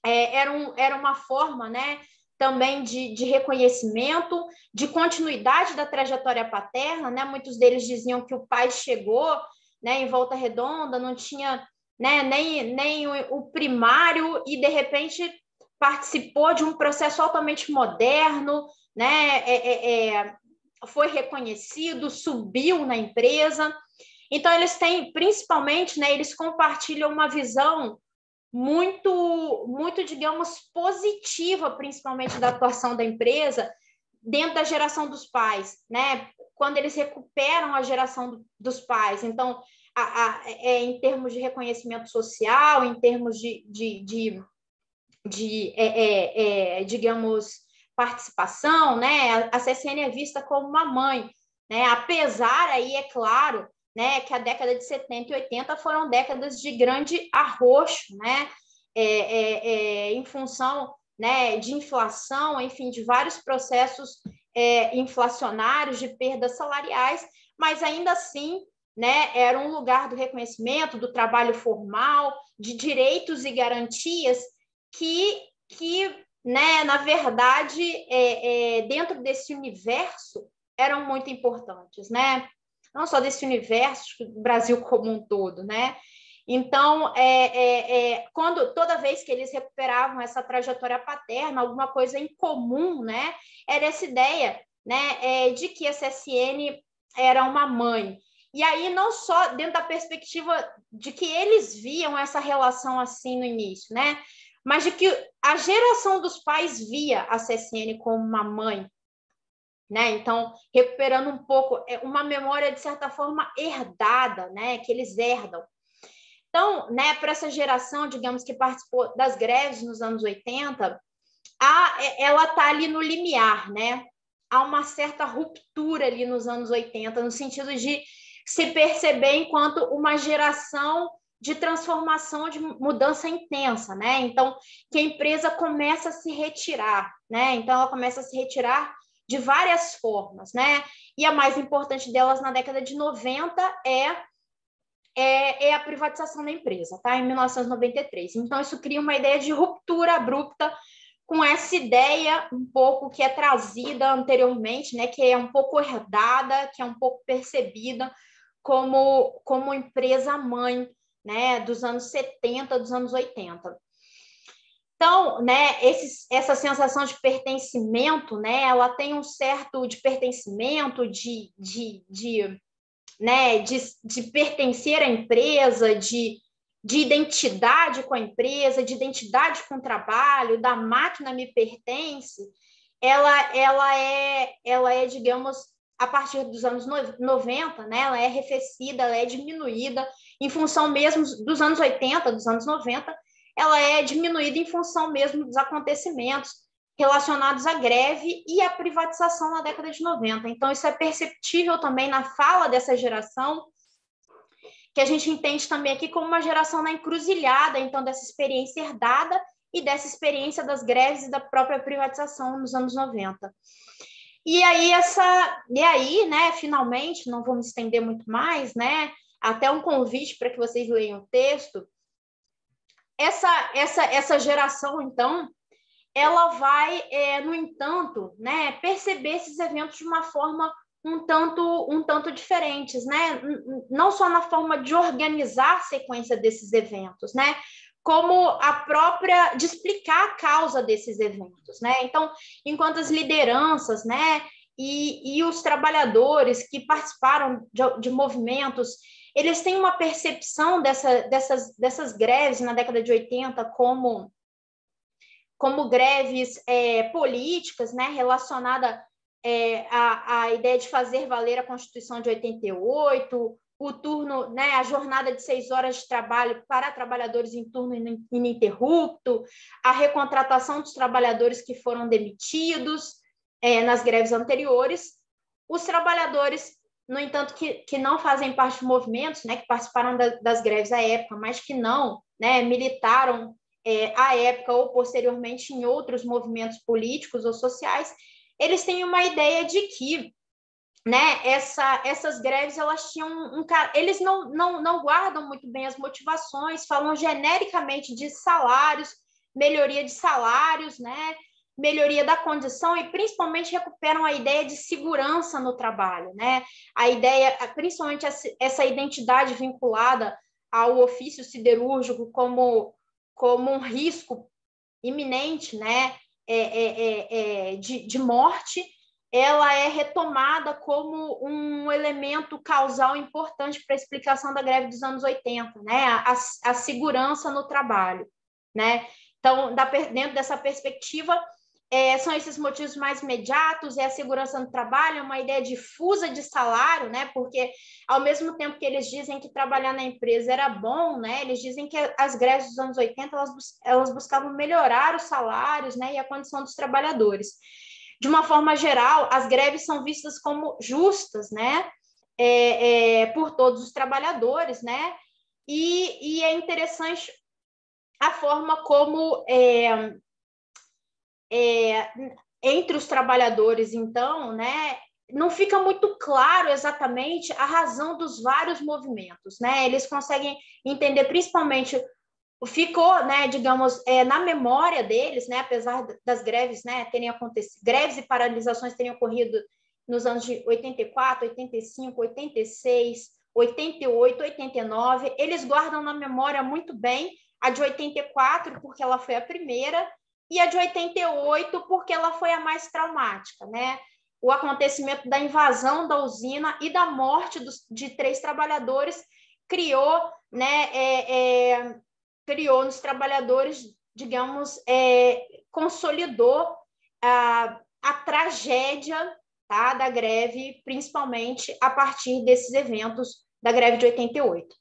era uma forma, né, também de reconhecimento, de continuidade da trajetória paterna, né? Muitos deles diziam que o pai chegou, né, em Volta Redonda, não tinha, né, nem o primário e, de repente, participou de um processo altamente moderno, né, foi reconhecido, subiu na empresa. Então, eles têm, principalmente, né, eles compartilham uma visão muito, digamos, positiva, principalmente da atuação da empresa dentro da geração dos pais, né? quando eles recuperam a geração dos pais. Então, em termos de reconhecimento social, em termos digamos, participação, né? A CSN é vista como uma mãe, né? Apesar aí, é claro, né, que a década de 70 e 80 foram décadas de grande arroxo, né? Em função, né, de inflação, enfim, de vários processos inflacionários, de perdas salariais, mas ainda assim, né, era um lugar do reconhecimento, do trabalho formal, de direitos e garantias que né, na verdade, dentro desse universo, eram muito importantes, né? Não só desse universo, do Brasil como um todo, né? Então, toda vez que eles recuperavam essa trajetória paterna, alguma coisa em comum, né? Era essa ideia, né, de que a CSN era uma mãe. E aí, não só dentro da perspectiva de que eles viam essa relação assim no início, né? Mas de que a geração dos pais via a CSN como uma mãe, né? Então, recuperando um pouco, uma memória, de certa forma, herdada, né? Que eles herdam. Então, né, para essa geração, digamos, que participou das greves nos anos 80, ela está ali no limiar, né? Há uma certa ruptura ali nos anos 80, no sentido de se perceber enquanto uma geração de transformação, de mudança intensa, né? Então, que a empresa começa a se retirar, né? Então, ela começa a se retirar de várias formas, né? E a mais importante delas na década de 90 é a privatização da empresa, tá? Em 1993. Então, isso cria uma ideia de ruptura abrupta com essa ideia um pouco que é trazida anteriormente, né? Que é um pouco herdada, que é um pouco percebida como empresa mãe, né? Dos anos 70, dos anos 80. Então, né, essa sensação de pertencimento, né, ela tem um certo de pertencimento, né, de pertencer à empresa, de identidade com a empresa, de identidade com o trabalho, da máquina me pertence, ela é, digamos, a partir dos anos 90, né, ela é arrefecida, ela é diminuída em função mesmo dos anos 80, dos anos 90, ela é diminuída em função mesmo dos acontecimentos relacionados à greve e à privatização na década de 90. Então, isso é perceptível também na fala dessa geração, que a gente entende também aqui como uma geração na encruzilhada, então, dessa experiência herdada e dessa experiência das greves e da própria privatização nos anos 90. E aí, né, finalmente, não vou me estender muito mais, né, até um convite para que vocês leiam o texto. Essa geração, então, ela vai, no entanto, né, perceber esses eventos de uma forma um tanto diferentes, né? Não só na forma de organizar a sequência desses eventos, né? Como a própria de explicar a causa desses eventos, né? Então, enquanto as lideranças, né, e os trabalhadores que participaram de movimentos, eles têm uma percepção dessas greves na década de 80 como greves políticas, né, relacionada à ideia de fazer valer a Constituição de 88, o turno, né, a jornada de 6 horas de trabalho para trabalhadores em turno ininterrupto, a recontratação dos trabalhadores que foram demitidos nas greves anteriores, os trabalhadores, no entanto, que não fazem parte de movimentos, né, que participaram das greves à época, mas que não, né, militaram à época ou posteriormente em outros movimentos políticos ou sociais, eles têm uma ideia de que, né, essas greves, elas tinham eles não guardam muito bem as motivações, falam genericamente de salários, melhoria de salários, né, melhoria da condição e principalmente recuperam a ideia de segurança no trabalho, né, a ideia, principalmente essa identidade vinculada ao ofício siderúrgico como um risco iminente, né, de morte, ela é retomada como um elemento causal importante para a explicação da greve dos anos 80, né, a segurança no trabalho, né. Então, dentro dessa perspectiva, são esses motivos mais imediatos, é a segurança no trabalho, é uma ideia difusa de salário, né? Porque ao mesmo tempo que eles dizem que trabalhar na empresa era bom, né? Eles dizem que as greves dos anos 80 elas buscavam melhorar os salários, né? E a condição dos trabalhadores. De uma forma geral, as greves são vistas como justas, né? Por todos os trabalhadores, né? E é interessante a forma como entre os trabalhadores, então, né, não fica muito claro exatamente a razão dos vários movimentos, né? Eles conseguem entender, principalmente, ficou, né, digamos, na memória deles, né, apesar das greves, né, terem acontecido, greves e paralisações terem ocorrido nos anos de 84, 85, 86, 88, 89, eles guardam na memória muito bem a de 84, porque ela foi a primeira, e a de 88, porque ela foi a mais traumática, né? O acontecimento da invasão da usina e da morte de 3 trabalhadores criou, né, criou nos trabalhadores, digamos, consolidou a tragédia, tá, da greve, principalmente a partir desses eventos da greve de 88.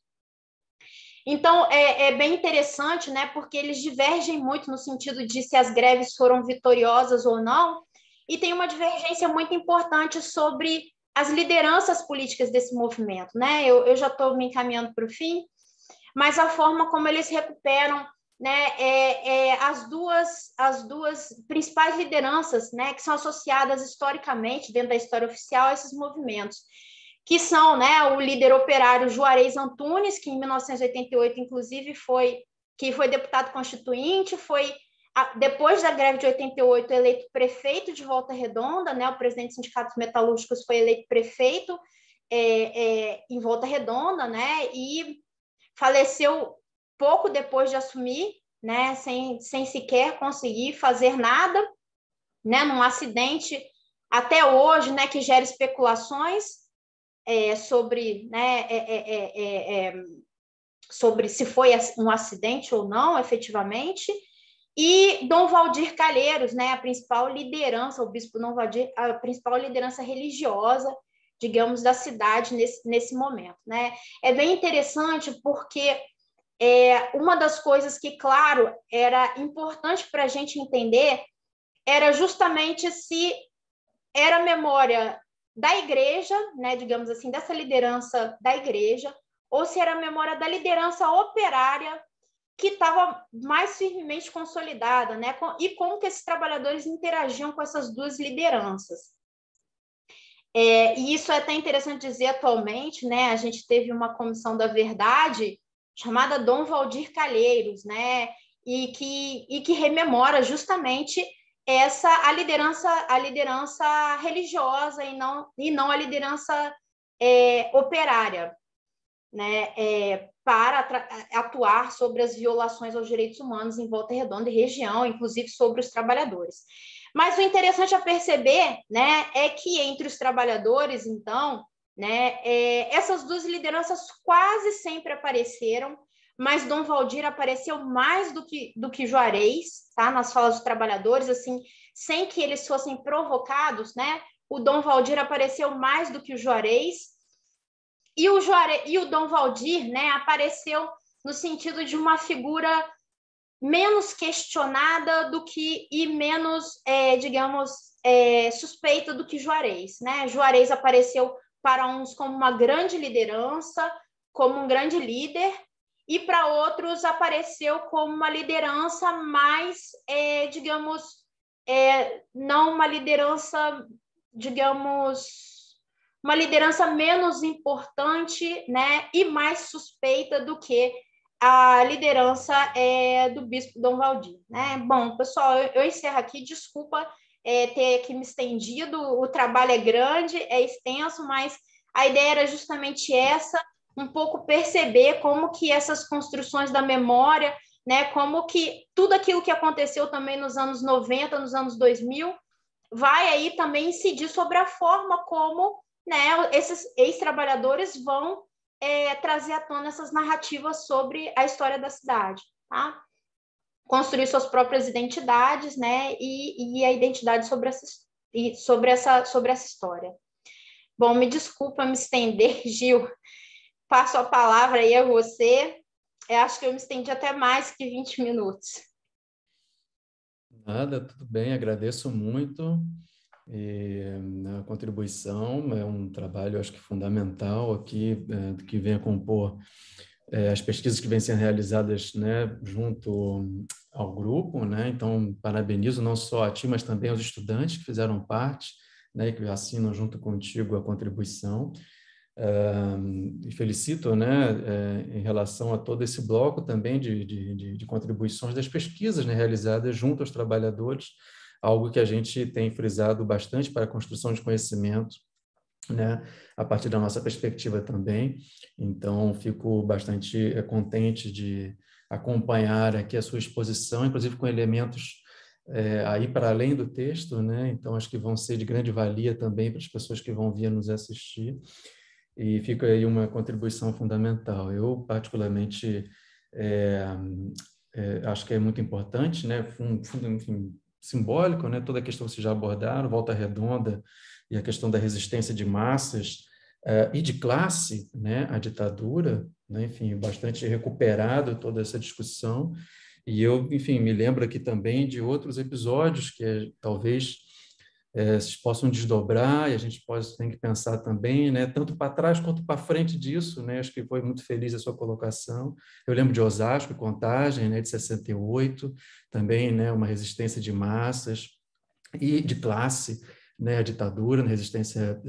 Então, é bem interessante, né, porque eles divergem muito no sentido de se as greves foram vitoriosas ou não, e tem uma divergência muito importante sobre as lideranças políticas desse movimento, né? Eu já estou me encaminhando para o fim, mas a forma como eles recuperam, né, as duas principais lideranças, né, que são associadas historicamente dentro da história oficial a esses movimentos, que são, né, o líder operário Juarez Antunes, que em 1988, inclusive, foi deputado constituinte, depois da greve de 88, eleito prefeito de Volta Redonda, né, o presidente dos sindicatos metalúrgicos foi eleito prefeito em Volta Redonda, né, e faleceu pouco depois de assumir, né, sem sequer conseguir fazer nada, né, num acidente até hoje, né, que gera especulações sobre, né, sobre se foi um acidente ou não, efetivamente. E Dom Valdir Calheiros, né, a principal liderança, o bispo Dom Valdir, a principal liderança religiosa, digamos, da cidade nesse momento, né? É bem interessante porque uma das coisas que, claro, era importante para a gente entender era justamente se era memória da igreja, né, digamos assim, dessa liderança da igreja, ou se era memória da liderança operária que estava mais firmemente consolidada, né, e como que esses trabalhadores interagiam com essas duas lideranças. E isso é até interessante dizer atualmente, né, a gente teve uma comissão da verdade chamada Dom Valdir Calheiros, né, e que rememora justamente a liderança religiosa e não a liderança operária, né, para atuar sobre as violações aos direitos humanos em Volta Redonda e região, inclusive sobre os trabalhadores. Mas o interessante a perceber, né, é que entre os trabalhadores, então, né, essas duas lideranças quase sempre apareceram, mas Dom Valdir apareceu mais do que Juarez, tá, nas falas dos trabalhadores, assim, sem que eles fossem provocados, né? O Dom Valdir apareceu mais do que o Juarez, e o Dom Valdir, né, apareceu no sentido de uma figura menos questionada e menos, digamos, suspeita do que Juarez, né? Juarez apareceu para uns como uma grande liderança, como um grande líder, e para outros apareceu como uma liderança mais, digamos, não uma liderança, digamos, uma liderança menos importante, né, e mais suspeita do que a liderança do bispo Dom Valdir, né? Bom, pessoal, eu encerro aqui, desculpa ter aqui me estendido, o trabalho é grande, é extenso, mas a ideia era justamente essa, um pouco perceber como que essas construções da memória, né, como que tudo aquilo que aconteceu também nos anos 90, nos anos 2000, vai aí também incidir sobre a forma como, né, esses ex-trabalhadores vão trazer à tona essas narrativas sobre a história da cidade, tá? construir suas próprias identidades, né, e a identidade sobre essa história. Bom, me desculpa me estender, Gil, passo a palavra aí a você. Eu acho que eu me estendi até mais que 20 minutos. Nada, tudo bem, agradeço muito. A contribuição é um trabalho, acho que fundamental aqui, que vem a compor as pesquisas que vêm sendo realizadas, né, junto ao grupo, né? Então, parabenizo não só a ti, mas também aos estudantes que fizeram parte, né, que assinam junto contigo a contribuição. E felicito, né, em relação a todo esse bloco também de contribuições das pesquisas, né, realizadas junto aos trabalhadores, algo que a gente tem frisado bastante para a construção de conhecimento, né, a partir da nossa perspectiva também. Então, fico bastante contente de acompanhar aqui a sua exposição, inclusive com elementos aí para além do texto, né? Então, acho que vão ser de grande valia também para as pessoas que vão vir nos assistir. E fica aí uma contribuição fundamental. Eu, particularmente, acho que é muito importante, né? Enfim, simbólico, né? Toda a questão que vocês já abordaram, Volta Redonda e a questão da resistência de massas e de classe, né? A ditadura, né? Enfim, bastante recuperado toda essa discussão. E eu, enfim, me lembro aqui também de outros episódios que talvez se possam desdobrar, e a gente tem que pensar também, né, tanto para trás quanto para frente disso, né, acho que foi muito feliz a sua colocação. Eu lembro de Osasco, Contagem, né, de 68, também, né, uma resistência de massas e de classe, né, a ditadura, a resistência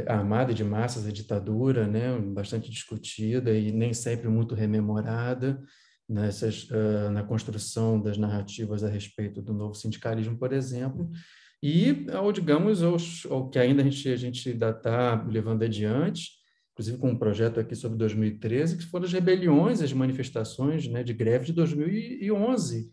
armada de massas, a ditadura, né, bastante discutida e nem sempre muito rememorada, na construção das narrativas a respeito do novo sindicalismo, por exemplo, e ao, digamos, ao que ainda a gente ainda está levando adiante, inclusive com um projeto aqui sobre 2013, que foram as rebeliões, as manifestações, né, de greve de 2011,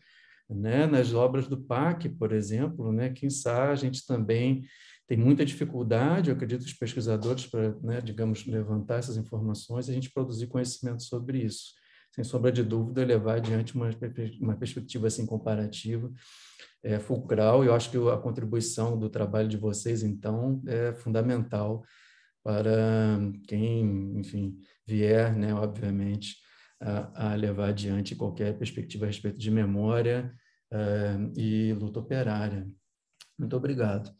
né, nas obras do PAC, por exemplo, né, quiçá a gente também tem muita dificuldade, eu acredito, os pesquisadores para, né, digamos, levantar essas informações e a gente produzir conhecimento sobre isso. Sem sombra de dúvida, levar adiante uma perspectiva assim, comparativa, fulcral, e eu acho que a contribuição do trabalho de vocês, então, é fundamental para quem, enfim, vier, né, obviamente, a levar adiante qualquer perspectiva a respeito de memória e luta operária. Muito obrigado.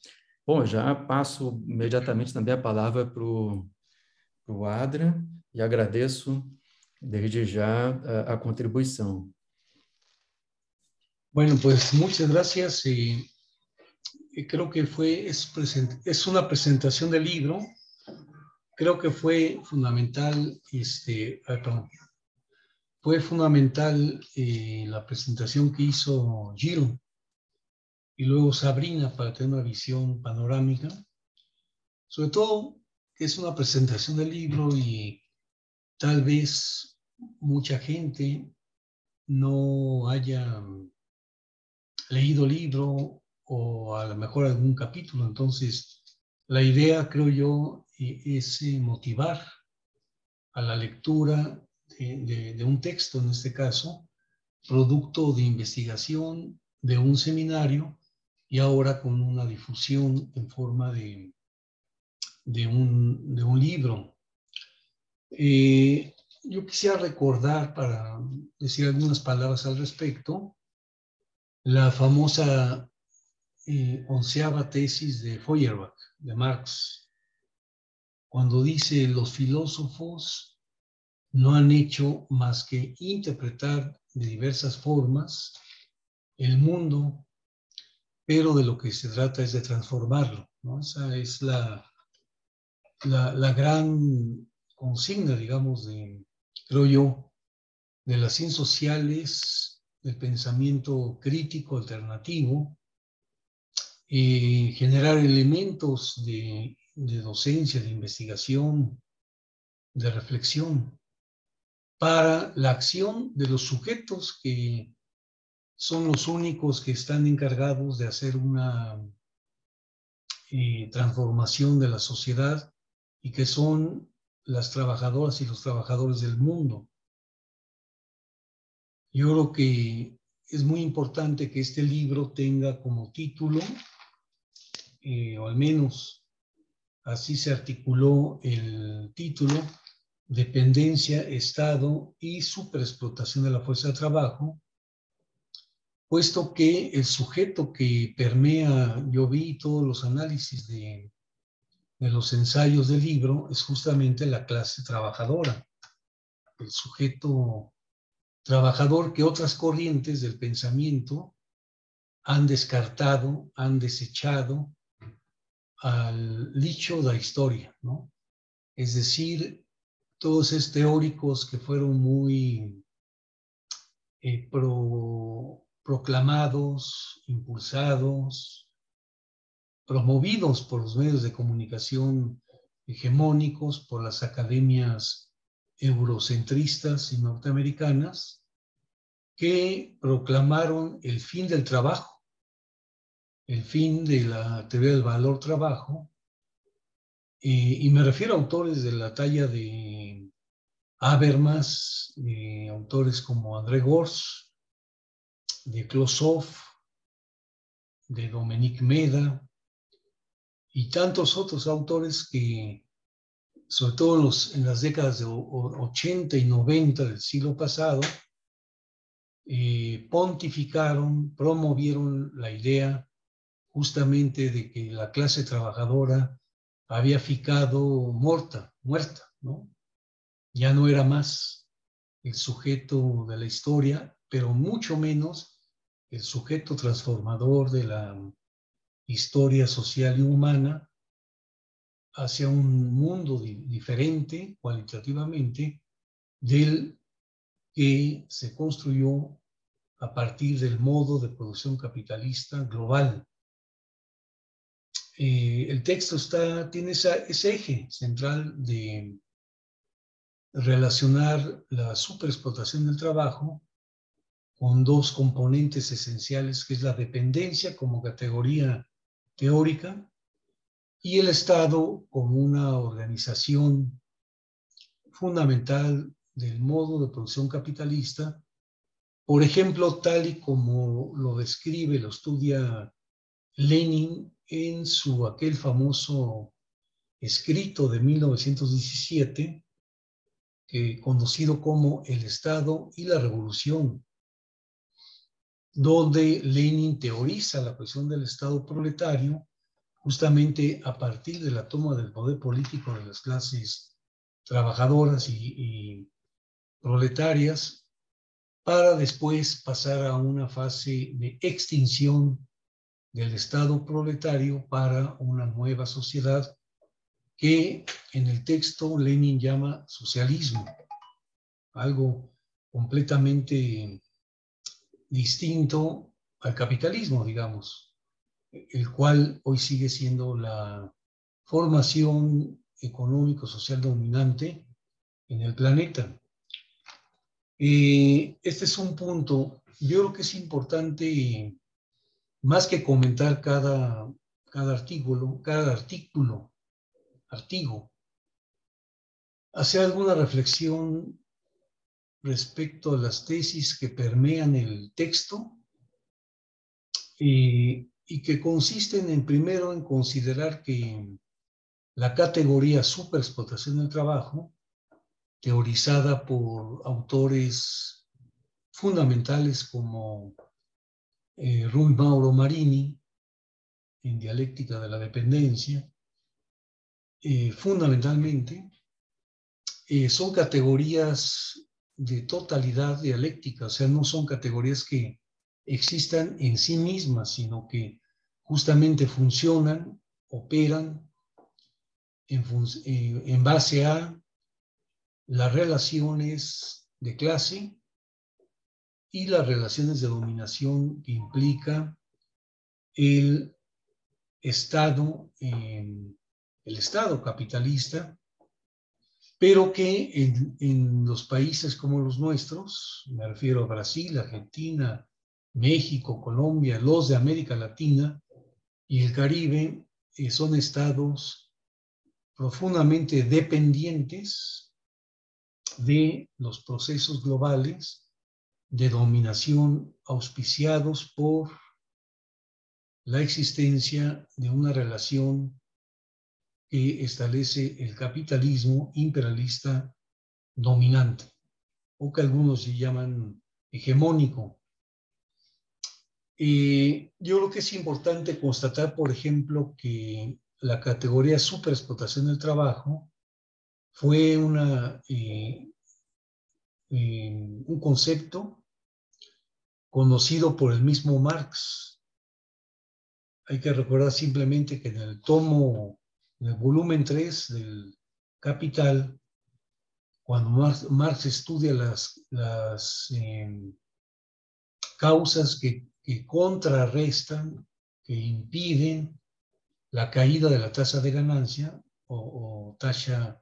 Bom, já passo imediatamente também a palavra para o Adra e agradeço desde ya a contribución. Bueno, pues muchas gracias. Creo que es una presentación del libro. Creo que fue fundamental, fue fundamental la presentación que hizo Gil y luego Sabrina para tener una visión panorámica. Sobre todo, que es una presentación del libro y tal vez mucha gente no haya leído el libro o a lo mejor algún capítulo. Entonces, la idea, creo yo, es motivar a la lectura de un texto, en este caso, producto de investigación de un seminario y ahora con una difusión en forma de un libro. Yo quisiera recordar, para decir algunas palabras al respecto, la famosa 11ª tesis de Feuerbach, de Marx, cuando dice: los filósofos no han hecho más que interpretar de diversas formas el mundo, pero de lo que se trata es de transformarlo, ¿no? Esa es la gran consigna, digamos, creo yo, de las ciencias sociales, del pensamiento crítico alternativo, generar elementos de docencia, de investigación, de reflexión, para la acción de los sujetos que son los únicos que están encargados de hacer una transformación de la sociedad y que son las trabajadoras y los trabajadores del mundo. Yo creo que es muy importante que este libro tenga como título, o al menos así se articuló el título, Dependencia, Estado y Superexplotación de la Fuerza de Trabajo, puesto que el sujeto que permea, yo vi todos los análisis de los ensayos del libro, es justamente la clase trabajadora, el sujeto trabajador que otras corrientes del pensamiento han descartado, han desechado al licho de la historia, ¿no? Es decir, todos esos teóricos que fueron muy proclamados, impulsados, promovidos por los medios de comunicación hegemónicos, por las academias eurocentristas y norteamericanas, que proclamaron el fin del trabajo, el fin de la teoría del valor trabajo, y me refiero a autores de la talla de Habermas, de autores como André Gorz, de Closov, de Dominique Meda, y tantos otros autores que, sobre todo en las décadas de 80 y 90 del siglo pasado, pontificaron, promovieron la idea justamente de que la clase trabajadora había ficado muerta, ¿no? Ya no era más el sujeto de la historia, pero mucho menos el sujeto transformador de la historia social y humana hacia un mundo diferente cualitativamente del que se construyó a partir del modo de producción capitalista global. El texto tiene ese eje central de relacionar la superexplotación del trabajo con dos componentes esenciales, que es la dependencia como categoría teórica y el Estado como una organización fundamental del modo de producción capitalista, por ejemplo, tal y como lo describe, lo estudia Lenin en aquel famoso escrito de 1917, conocido como El Estado y la Revolución, donde Lenin teoriza la cuestión del Estado proletario justamente a partir de la toma del poder político de las clases trabajadoras y proletarias, para después pasar a una fase de extinción del Estado proletario para una nueva sociedad que en el texto Lenin llama socialismo, algo completamente distinto al capitalismo, digamos, el cual hoy sigue siendo la formación económico-social dominante en el planeta. Este es un punto, yo creo que es importante, más que comentar cada artículo, hacer alguna reflexión respecto a las tesis que permean el texto y que consisten primero en considerar que la categoría superexplotación del trabajo, teorizada por autores fundamentales como Rui Mauro Marini en Dialéctica de la Dependencia, fundamentalmente son categorías de totalidad dialéctica, o sea, no son categorías que existan en sí mismas, sino que justamente funcionan, operan en base a las relaciones de clase y las relaciones de dominación que implica el Estado capitalista, pero que en los países como los nuestros, me refiero a Brasil, Argentina, México, Colombia, los de América Latina y el Caribe, son estados profundamente dependientes de los procesos globales de dominación auspiciados por la existencia de una relación que establece el capitalismo imperialista dominante, o que algunos se llaman hegemónico. Yo creo que es importante constatar, por ejemplo, que la categoría superexplotación del trabajo fue un concepto conocido por el mismo Marx. Hay que recordar simplemente que en el volumen 3 del Capital, cuando Marx estudia las causas que contrarrestan, que impiden la caída de la tasa de ganancia o tasa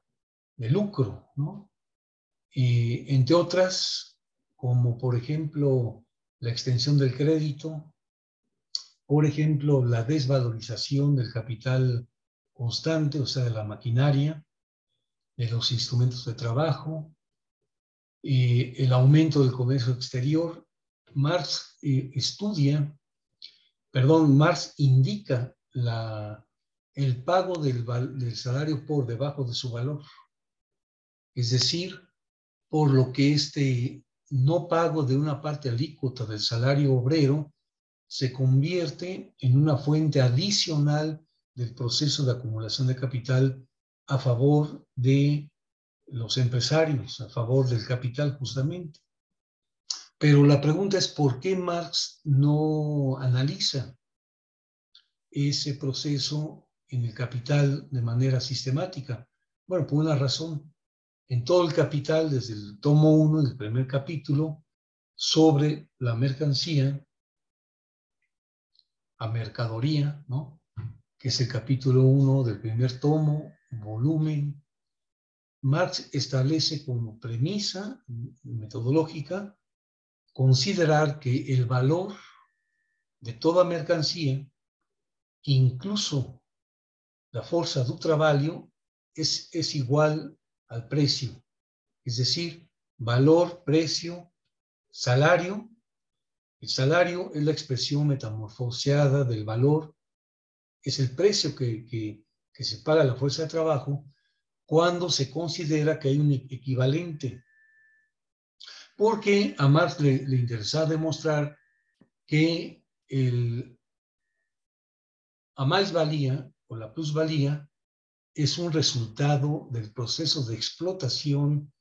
de lucro, ¿no? Entre otras, como por ejemplo la extensión del crédito, por ejemplo la desvalorización del capital constante, o sea, de la maquinaria, de los instrumentos de trabajo, el aumento del comercio exterior. Marx Marx indica el pago del salario por debajo de su valor, es decir, por lo que este no pago de una parte alícuota del salario obrero se convierte en una fuente adicional del proceso de acumulación de capital a favor de los empresarios, a favor del capital justamente. Pero la pregunta es, ¿por qué Marx no analiza ese proceso en el Capital de manera sistemática? Bueno, por una razón. En todo el Capital, desde el tomo 1 del primer capítulo, sobre la mercancía a mercadoría, ¿no?, que es el capítulo 1 del primer tomo, volumen, Marx establece como premisa metodológica considerar que el valor de toda mercancía, incluso la fuerza del trabajo, es igual al precio. Es decir, valor, precio, salario. El salario es la expresión metamorfoseada del valor, es el precio que se paga la fuerza de trabajo cuando se considera que hay un equivalente. Porque a Marx le interesaba demostrar que a más-valía o la plusvalía es un resultado del proceso de explotación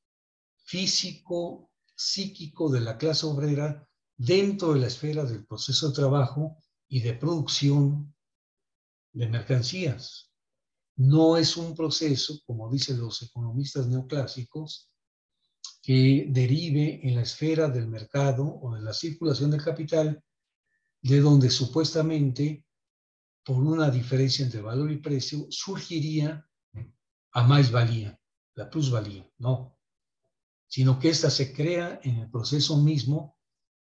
físico, psíquico de la clase obrera dentro de la esfera del proceso de trabajo y de producción de mercancías. No es un proceso, como dicen los economistas neoclásicos, que derive en la esfera del mercado o de la circulación del capital, de donde supuestamente, por una diferencia entre valor y precio, surgiría a más-valía, la plusvalía. No, sino que ésta se crea en el proceso mismo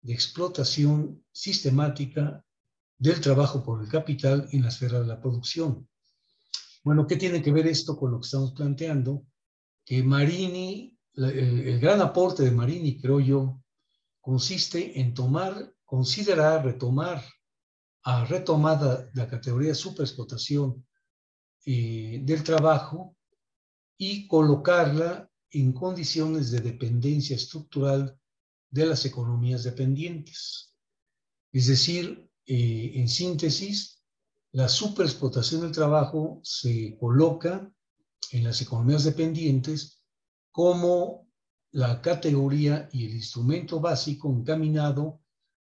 de explotación sistemática del trabajo por el capital en la esfera de la producción. Bueno, ¿qué tiene que ver esto con lo que estamos planteando? Que Marini, el gran aporte de Marini, creo yo, consiste en retomada la categoría de superexplotación del trabajo y colocarla en condiciones de dependencia estructural de las economías dependientes. Es decir, en síntesis, la superexplotación del trabajo se coloca en las economías dependientes como la categoría y el instrumento básico encaminado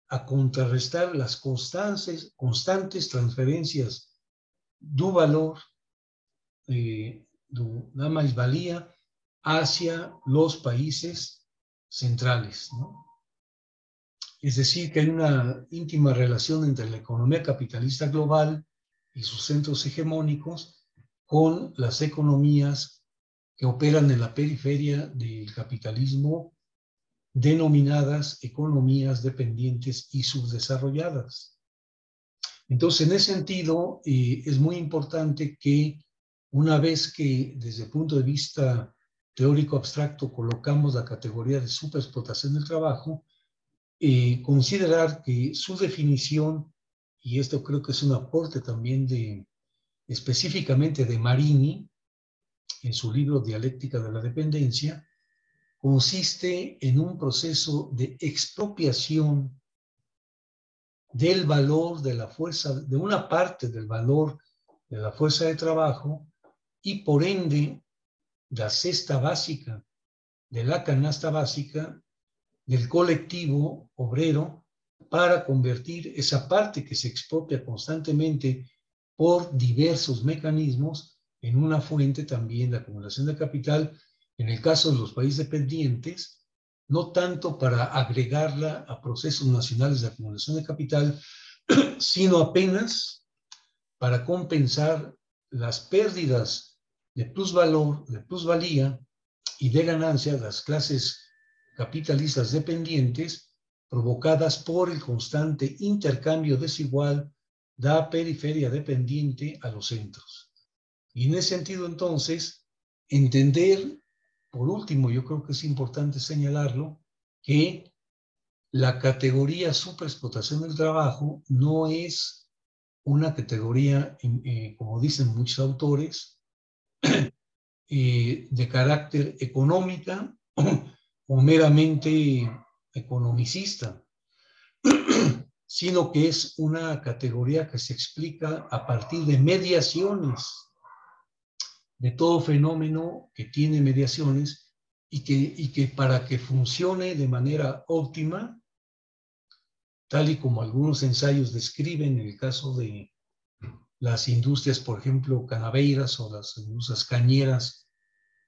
a contrarrestar las constantes transferencias do valor, da más-valía hacia los países centrales, ¿no? Es decir, que hay una íntima relación entre la economía capitalista global y sus centros hegemónicos con las economías que operan en la periferia del capitalismo, denominadas economías dependientes y subdesarrolladas. Entonces, en ese sentido, es muy importante que una vez que desde el punto de vista teórico abstracto colocamos la categoría de superexplotación del trabajo, considerar que su definición, y esto creo que es un aporte también específicamente de Marini, en su libro Dialéctica de la Dependencia, consiste en un proceso de expropiación del valor de la fuerza, de una parte del valor de la fuerza de trabajo y por ende la cesta básica, de la canasta básica del colectivo obrero para convertir esa parte que se expropia constantemente por diversos mecanismos en una fuente también de acumulación de capital, en el caso de los países dependientes, no tanto para agregarla a procesos nacionales de acumulación de capital, sino apenas para compensar las pérdidas de plusvalor, de plusvalía y de ganancia de las clases capitalistas dependientes provocadas por el constante intercambio desigual de la periferia dependiente a los centros. Y en ese sentido, entonces, entender, por último, yo creo que es importante señalarlo, que la categoría superexplotación del trabajo no es una categoría, como dicen muchos autores, de carácter económica o meramente economicista, sino que es una categoría que se explica a partir de mediaciones, de todo fenómeno que tiene mediaciones y que para que funcione de manera óptima, tal y como algunos ensayos describen en el caso de las industrias, por ejemplo, canaveiras o las industrias cañeras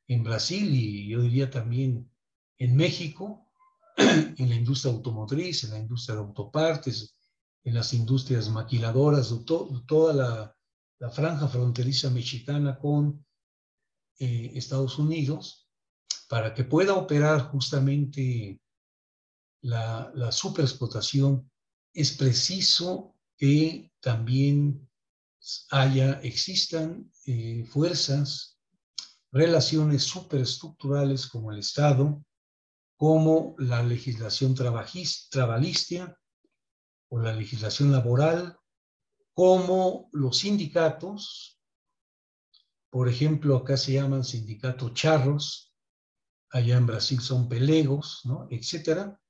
en Brasil y yo diría también en México, en la industria automotriz, en la industria de autopartes, en las industrias maquiladoras, toda la franja fronteriza mexicana con Estados Unidos, para que pueda operar justamente la superexplotación, es preciso que también existan fuerzas, relaciones superestructurales como el Estado, como la legislación trabalista o la legislación laboral, como los sindicatos, por ejemplo, acá se llaman sindicatos charros, allá en Brasil son pelegos, ¿no? Etcétera,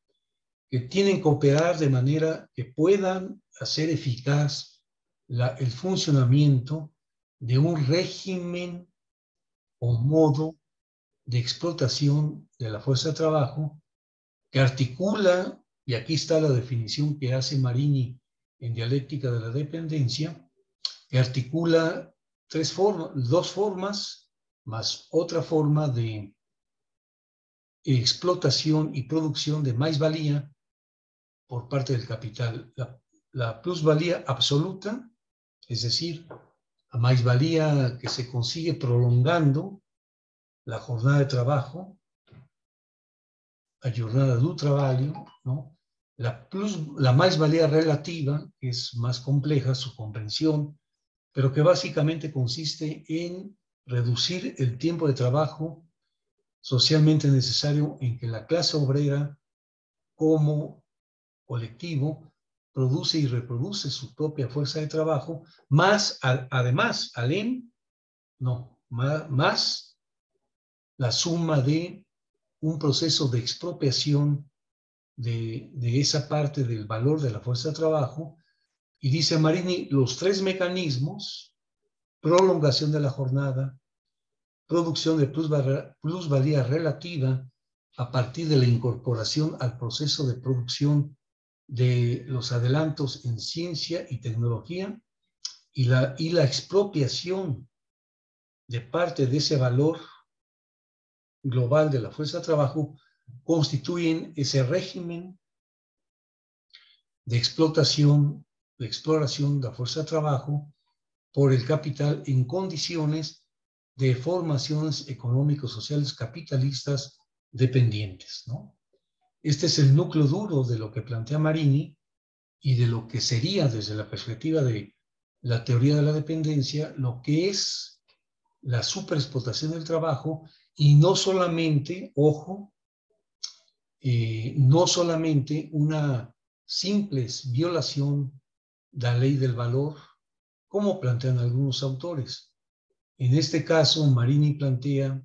que tienen que operar de manera que puedan hacer eficaz el funcionamiento de un régimen o modo de explotación de la fuerza de trabajo que articula, y aquí está la definición que hace Marini en Dialéctica de la Dependencia, que articula dos formas más otra forma de explotación y producción de maisvalía por parte del capital. La plusvalía absoluta, es decir, la maisvalía que se consigue prolongando la jornada de trabajo, la jornada do trabalho, ¿no? La maisvalía relativa, que es más compleja su comprensión, pero que básicamente consiste en reducir el tiempo de trabajo socialmente necesario en que la clase obrera como colectivo produce y reproduce su propia fuerza de trabajo, más además, más la suma de un proceso de expropiación de esa parte del valor de la fuerza de trabajo. Y dice Marini, los tres mecanismos, prolongación de la jornada, producción de plusvalía relativa a partir de la incorporación al proceso de producción de los adelantos en ciencia y tecnología y la expropiación de parte de ese valor global de la fuerza de trabajo constituyen ese régimen de explotación, de exploración de la fuerza de trabajo por el capital en condiciones de formaciones económico-sociales capitalistas dependientes, ¿no? Este es el núcleo duro de lo que plantea Marini y de lo que sería, desde la perspectiva de la teoría de la dependencia, lo que es la superexplotación del trabajo, y no solamente, ojo, no solamente una simple violación de la ley del valor, como plantean algunos autores. En este caso, Marini plantea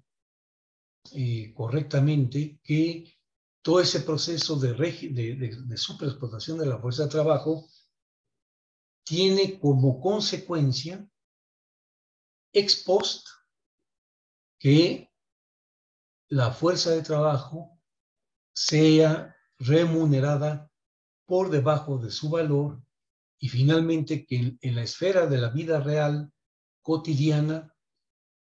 correctamente que todo ese proceso de superexplotación de la fuerza de trabajo tiene como consecuencia ex post que la fuerza de trabajo sea remunerada por debajo de su valor y finalmente que en la esfera de la vida real cotidiana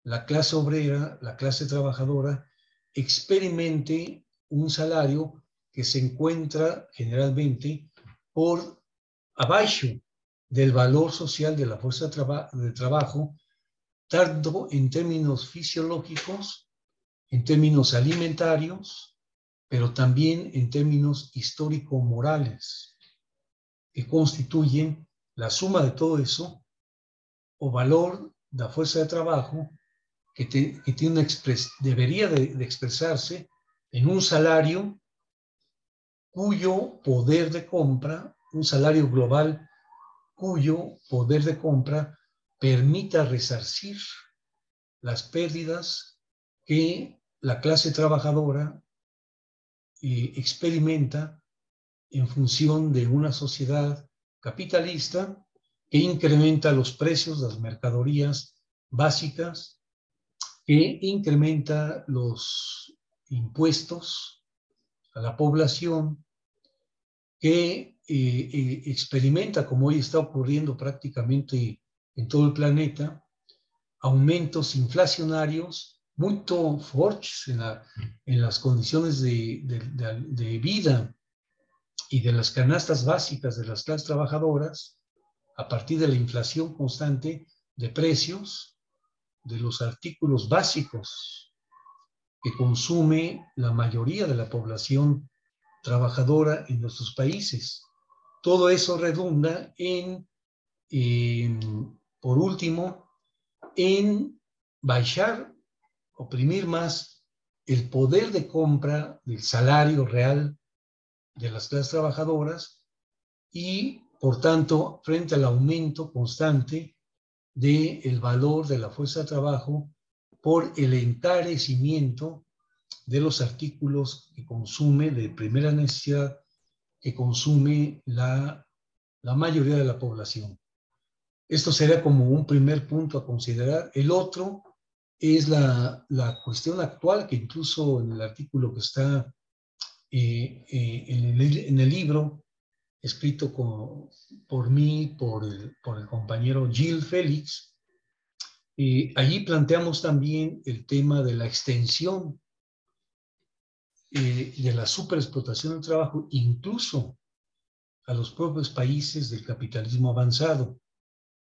la clase obrera, la clase trabajadora experimente un salario que se encuentra generalmente por abajo del valor social de la fuerza de trabajo, tanto en términos fisiológicos, en términos alimentarios, pero también en términos histórico-morales, que constituyen la suma de todo eso, o valor de la fuerza de trabajo, que tiene debería de expresarse en un salario cuyo poder de compra, un salario global cuyo poder de compra permita resarcir las pérdidas que la clase trabajadora experimenta en función de una sociedad capitalista que incrementa los precios de las mercaderías básicas, que incrementa los impuestos a la población, que experimenta, como hoy está ocurriendo prácticamente en todo el planeta, aumentos inflacionarios muy fuertes en las condiciones de vida y de las canastas básicas de las clases trabajadoras, a partir de la inflación constante de precios de los artículos básicos que consume la mayoría de la población trabajadora en nuestros países. Todo eso redunda por último, en bajar, oprimir más el poder de compra del salario real de las clases trabajadoras y, por tanto, frente al aumento constante del valor de la fuerza de trabajo por el encarecimiento de los artículos que consume de primera necesidad, que consume la mayoría de la población. Esto sería como un primer punto a considerar. El otro es la cuestión actual, que incluso en el artículo que está en el libro, escrito por mí, por el compañero Gil Félix, allí planteamos también el tema de la extensión de la superexplotación del trabajo, incluso a los propios países del capitalismo avanzado,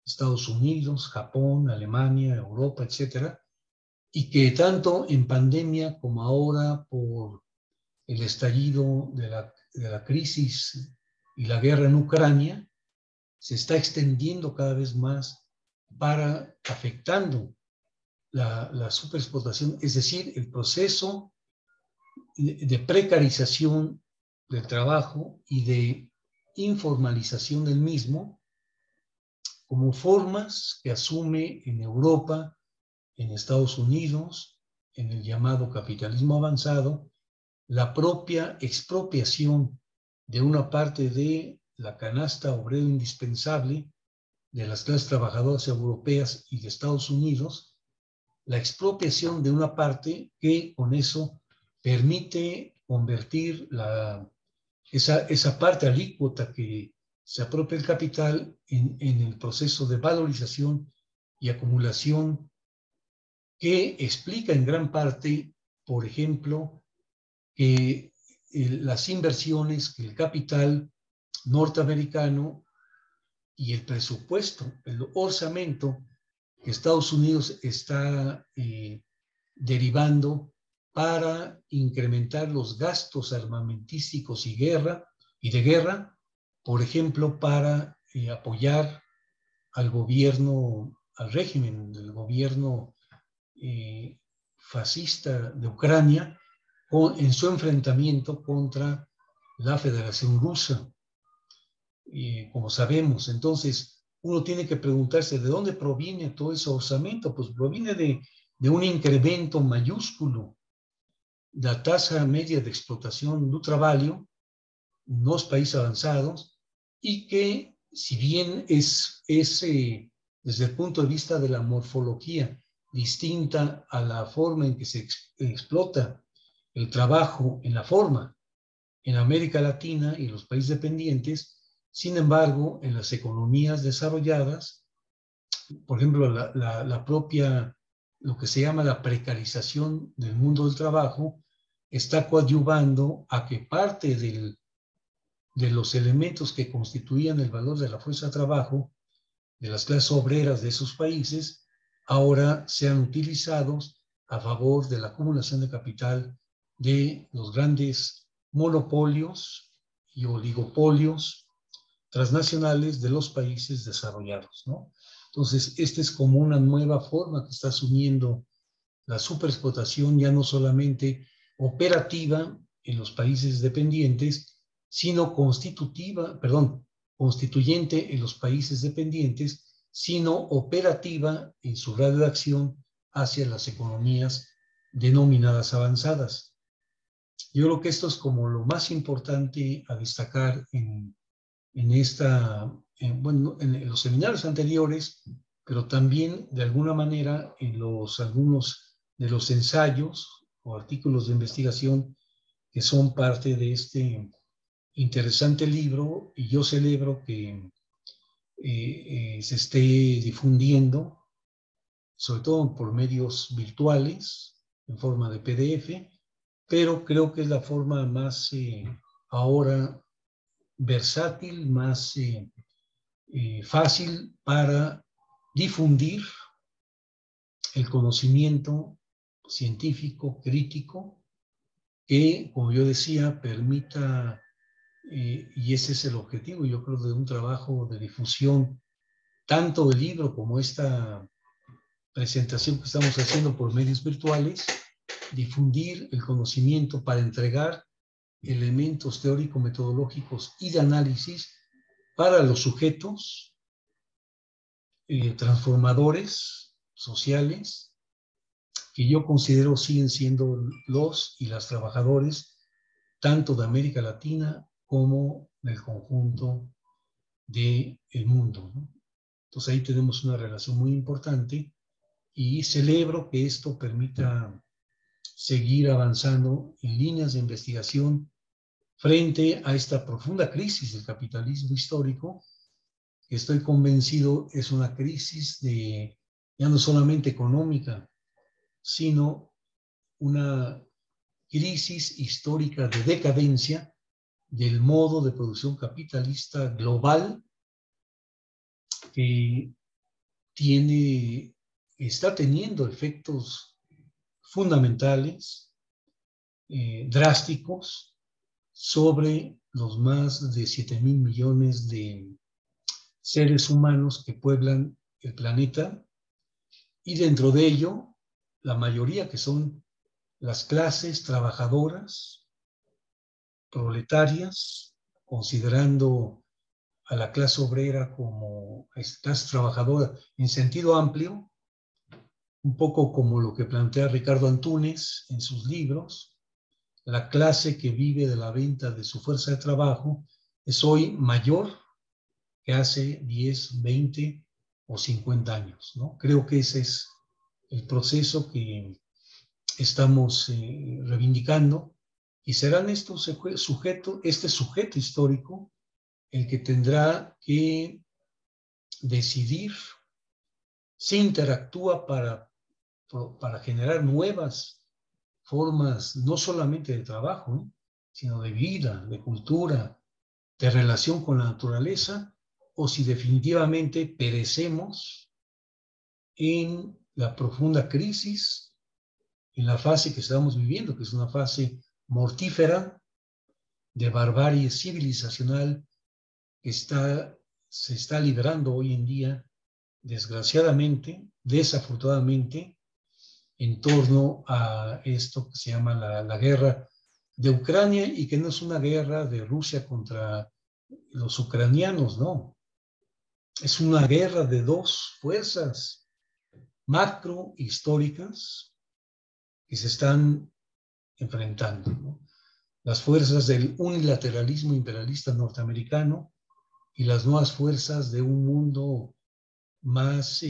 Estados Unidos, Japón, Alemania, Europa, etcétera, y que tanto en pandemia como ahora por el estallido de la crisis y la guerra en Ucrania, se está extendiendo cada vez más afectando la superexplotación, es decir, el proceso de precarización del trabajo y de informalización del mismo como formas que asume en Europa, en Estados Unidos, en el llamado capitalismo avanzado, la propia expropiación de una parte de la canasta obrera indispensable de las clases trabajadoras europeas y de Estados Unidos, la expropiación de una parte que con eso permite convertir esa parte alícuota que se apropia el capital en el proceso de valorización y acumulación que explica en gran parte, por ejemplo, que las inversiones que el capital norteamericano y el presupuesto, el orzamento que Estados Unidos está derivando para incrementar los gastos armamentísticos y de guerra, por ejemplo, para apoyar al gobierno, al régimen del gobierno fascista de Ucrania, en su enfrentamiento contra la Federación Rusa. Como sabemos, entonces uno tiene que preguntarse de dónde proviene todo ese osamento. Pues proviene de un incremento mayúsculo da tasa media de explotación do trabalho en los países avanzados, y que, si bien es desde el punto de vista de la morfología distinta a la forma en que se explota el trabajo en la forma en América Latina y los países dependientes, sin embargo, en las economías desarrolladas, por ejemplo, la propia, lo que se llama la precarización del mundo del trabajo, está coadyuvando a que parte de los elementos que constituían el valor de la fuerza de trabajo de las clases obreras de esos países ahora sean utilizados a favor de la acumulación de capital de los grandes monopolios y oligopolios transnacionales de los países desarrollados, ¿no? Entonces, esta es como una nueva forma que está asumiendo la superexplotación, ya no solamente operativa en los países dependientes, sino constituyente en los países dependientes, sino operativa en su radio de acción hacia las economías denominadas avanzadas. Yo creo que esto es como lo más importante a destacar en los seminarios anteriores, pero también de alguna manera en algunos de los ensayos o artículos de investigación que son parte de este interesante libro, y yo celebro que se esté difundiendo, sobre todo por medios virtuales, en forma de PDF, pero creo que es la forma más ahora versátil, más fácil para difundir el conocimiento científico, crítico, que, como yo decía, permita, y ese es el objetivo, yo creo, de un trabajo de difusión, tanto del libro como esta presentación que estamos haciendo por medios virtuales, difundir el conocimiento para entregar elementos teórico-metodológicos y de análisis para los sujetos transformadores sociales, que yo considero siguen siendo los y las trabajadores tanto de América Latina como del conjunto del mundo, ¿no? Entonces ahí tenemos una relación muy importante, y celebro que esto permita seguir avanzando en líneas de investigación frente a esta profunda crisis del capitalismo histórico, que estoy convencido es una crisis ya no solamente económica, sino una crisis histórica de decadencia del modo de producción capitalista global, que está teniendo efectos fundamentales, drásticos, sobre los más de 7.000 millones de seres humanos que pueblan el planeta, y dentro de ello, la mayoría que son las clases trabajadoras, proletarias, considerando a la clase obrera como clase trabajadora en sentido amplio, un poco como lo que plantea Ricardo Antunes en sus libros. La clase que vive de la venta de su fuerza de trabajo es hoy mayor que hace 10, 20 o 50 años, ¿no? Creo que ese es el proceso que estamos reivindicando, y serán este sujeto histórico el que tendrá que decidir si interactúa para generar nuevas formas, no solamente de trabajo, ¿no?, sino de vida, de cultura, de relación con la naturaleza, o si definitivamente perecemos en la profunda crisis, en la fase que estamos viviendo, que es una fase mortífera de barbarie civilizacional que se está librando hoy en día, desgraciadamente, desafortunadamente, en torno a esto que se llama la guerra de Ucrania, y que no es una guerra de Rusia contra los ucranianos, no. Es una guerra de dos fuerzas macro históricas que se están enfrentando, ¿no? Las fuerzas del unilateralismo imperialista norteamericano y las nuevas fuerzas de un mundo más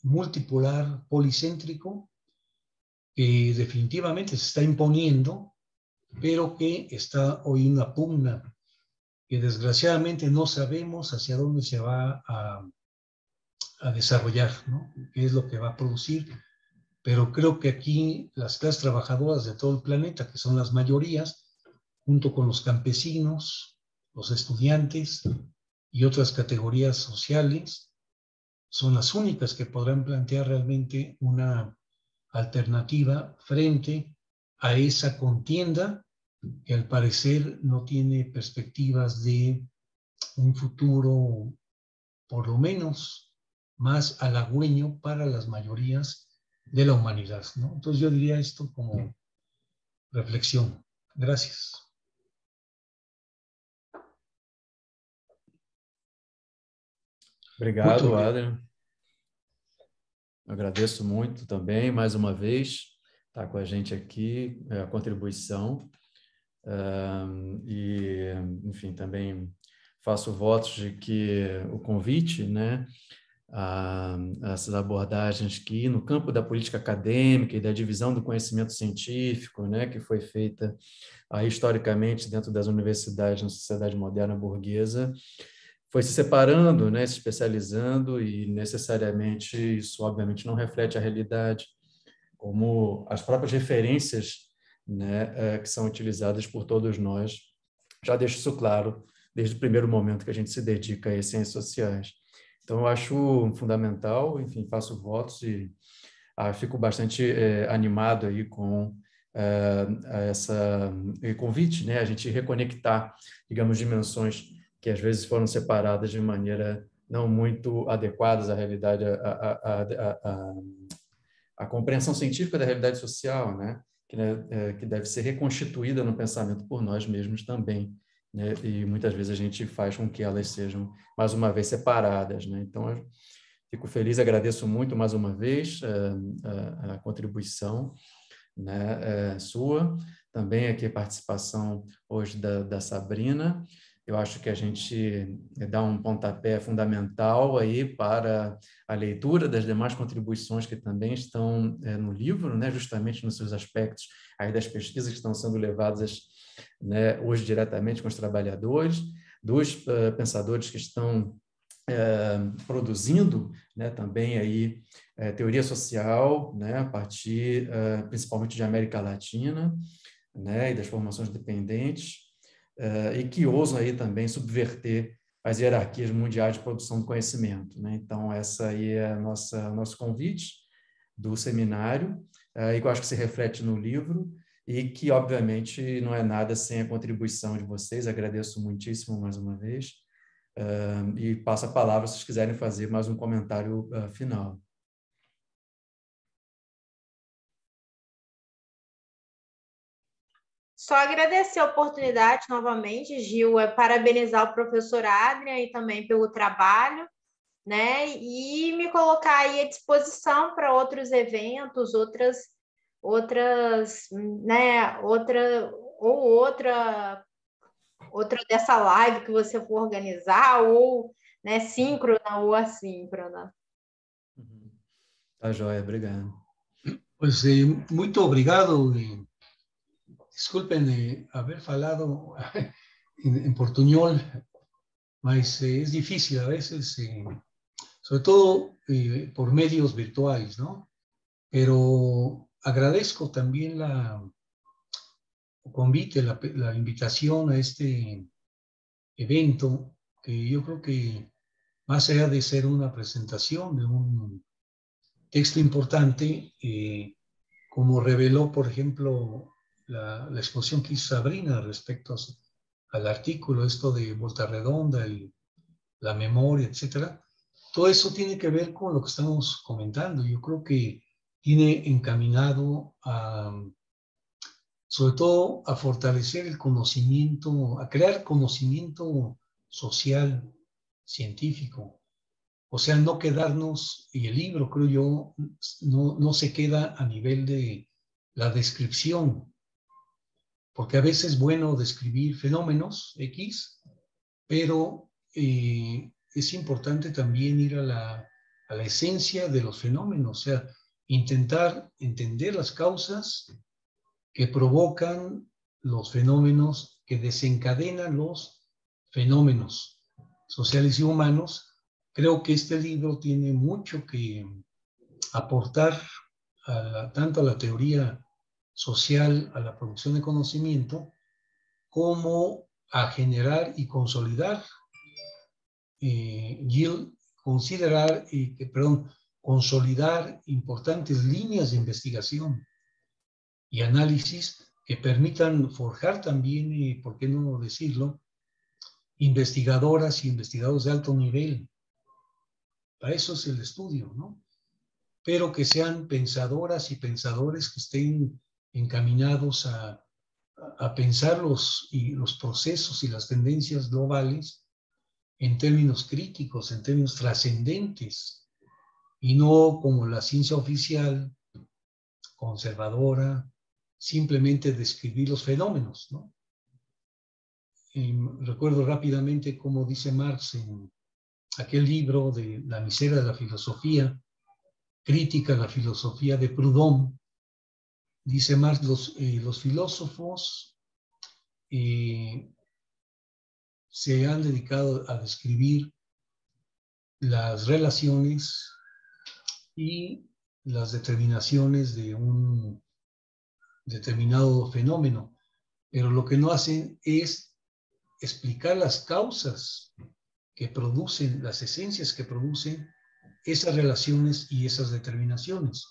multipolar, policéntrico, que definitivamente se está imponiendo, pero que está hoy una pugna que desgraciadamente no sabemos hacia dónde se va a desarrollar, ¿no? ¿Qué es lo que va a producir? Pero creo que aquí las clases trabajadoras de todo el planeta, que son las mayorías, junto con los campesinos, los estudiantes y otras categorías sociales, son las únicas que podrán plantear realmente una alternativa frente a esa contienda que al parecer no tiene perspectivas de un futuro, por lo menos, más halagüeño para las mayorías de la humanidad, ¿no? Entonces yo diría esto como reflexión. Gracias. Obrigado, Adrian. Agradeço muito também, mais uma vez, estar com a gente aqui, a contribuição. Enfim, também faço votos de que o convite, né, a essas abordagens que no campo da política acadêmica e da divisão do conhecimento científico, né, que foi feita historicamente dentro das universidades na sociedade moderna burguesa, foi se separando, né, se especializando, e necessariamente isso obviamente não reflete a realidade, como as próprias referências, né, que são utilizadas por todos nós, já deixo isso claro desde o primeiro momento que a gente se dedica a ciências sociais. Então, eu acho fundamental, enfim, faço votos e fico bastante animado aí com esse convite, né, a gente reconectar, digamos, dimensões que às vezes foram separadas de maneira não muito adequadas à realidade, à compreensão científica da realidade social, né, que deve ser reconstituída no pensamento por nós mesmos também, né, e muitas vezes a gente faz com que elas sejam, mais uma vez, separadas, né? Então, eu fico feliz, agradeço muito mais uma vez a contribuição, né, sua, também aqui a participação hoje da Sabrina. Eu acho que a gente dá um pontapé fundamental aí para a leitura das demais contribuições que também estão no livro, né, justamente nos seus aspectos aí das pesquisas que estão sendo levadas, né, hoje diretamente com os trabalhadores, dos pensadores que estão produzindo, né, também aí teoria social, né, a partir principalmente de América Latina, né, e das formações dependentes, e que ousam aí também subverter as hierarquias mundiais de produção do conhecimento, né? Então, essa aí é nosso convite do seminário, e que eu acho que se reflete no livro, e que, obviamente, não é nada sem a contribuição de vocês. Agradeço muitíssimo mais uma vez, e passo a palavra se vocês quiserem fazer mais um comentário final. Só agradecer a oportunidade novamente, Gil, parabenizar o professor Adrian e também pelo trabalho, né? E me colocar aí à disposição para outros eventos, né? Outra dessa live que você for organizar, ou, né, síncrona ou assíncrona. Tá joia, obrigado. Pues muito obrigado. Disculpen haber falado en portuñol, mas es difícil a veces, sobre todo por medios virtuales, ¿no? Pero agradezco también el convite, la invitación a este evento, que yo creo que más allá de ser una presentación de un texto importante, como reveló, por ejemplo, la exposición que hizo Sabrina respecto al artículo, esto de Volta Redonda, la memoria, etcétera, todo eso tiene que ver con lo que estamos comentando. Yo creo que tiene encaminado sobre todo a fortalecer el conocimiento, a crear conocimiento social, científico. O sea, no quedarnos, y el libro, creo yo, no se queda a nivel de la descripción, porque a veces es bueno describir fenómenos X, pero es importante también ir a la esencia de los fenómenos, o sea, intentar entender las causas que provocan los fenómenos, que desencadenan los fenómenos sociales y humanos. Creo que este libro tiene mucho que aportar tanto a la teoría social, a la producción de conocimiento, como a generar y consolidar, consolidar importantes líneas de investigación y análisis que permitan forjar también, ¿por qué no decirlo?, investigadoras y investigadores de alto nivel. Para eso es el estudio, ¿no? Pero que sean pensadoras y pensadores que estén encaminados a pensar los procesos y las tendencias globales en términos críticos, en términos trascendentes, y no como la ciencia oficial, conservadora, simplemente describir los fenómenos, ¿no? Recuerdo rápidamente cómo dice Marx en aquel libro de La miseria de la filosofía, crítica a la filosofía de Proudhon. Dice Marx, los filósofos se han dedicado a describir las relaciones y las determinaciones de un determinado fenómeno, pero lo que no hacen es explicar las causas que producen, las esencias que producen esas relaciones y esas determinaciones.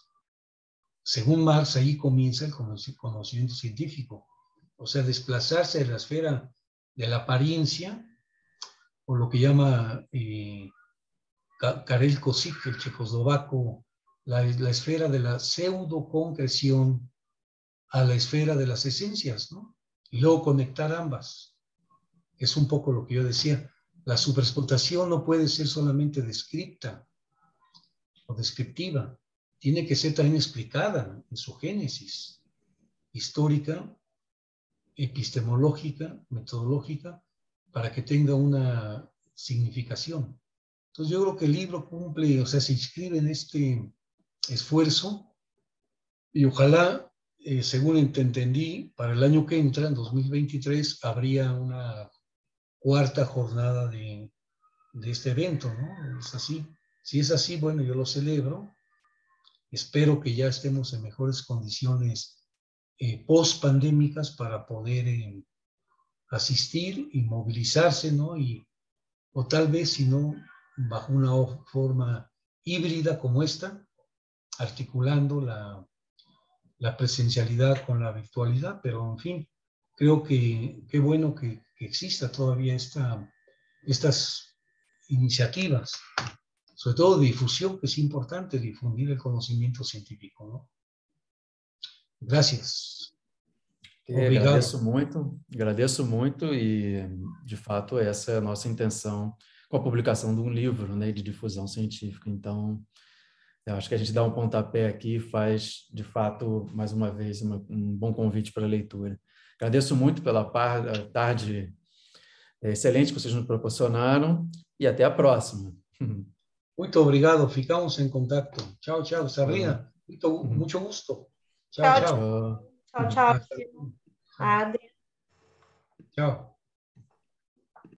Según Marx, ahí comienza el conocimiento científico, o sea, desplazarse de la esfera de la apariencia, o lo que llama Karel Kosik, el checoslovaco, la esfera de la pseudo-concreción a la esfera de las esencias, ¿no? Y luego conectar ambas. Es un poco lo que yo decía. La superexplotación no puede ser solamente descripta o descriptiva. Tiene que ser también explicada en su génesis histórica, epistemológica, metodológica, para que tenga una significación. Entonces yo creo que el libro cumple, o sea, se inscribe en este esfuerzo y ojalá, según entendí, para el año que entra, en 2023, habría una cuarta jornada de este evento, ¿no? Es así. Si es así, bueno, yo lo celebro. Espero que ya estemos en mejores condiciones post-pandémicas para poder asistir y movilizarse, ¿no? O tal vez, si no, bajo una forma híbrida como esta, articulando la presencialidad con la virtualidad, pero en fin, creo que qué bueno que exista todavía estas iniciativas, sobre todo de difusión, que es importante difundir el conocimiento científico, ¿no? Gracias. Agradeço muito e, de fato, essa é a nossa intenção com a publicação de um livro, né, de difusão científica. Então, eu acho que a gente dá um pontapé aqui e faz, de fato, mais uma vez, um bom convite para a leitura. Agradeço muito pela tarde excelente que vocês nos proporcionaram e até a próxima. Muito obrigado, ficamos em contato. Tchau, tchau, Sabrina. Muito gusto. Tchau, tchau. Tchau, tchau. Adri. Tchau.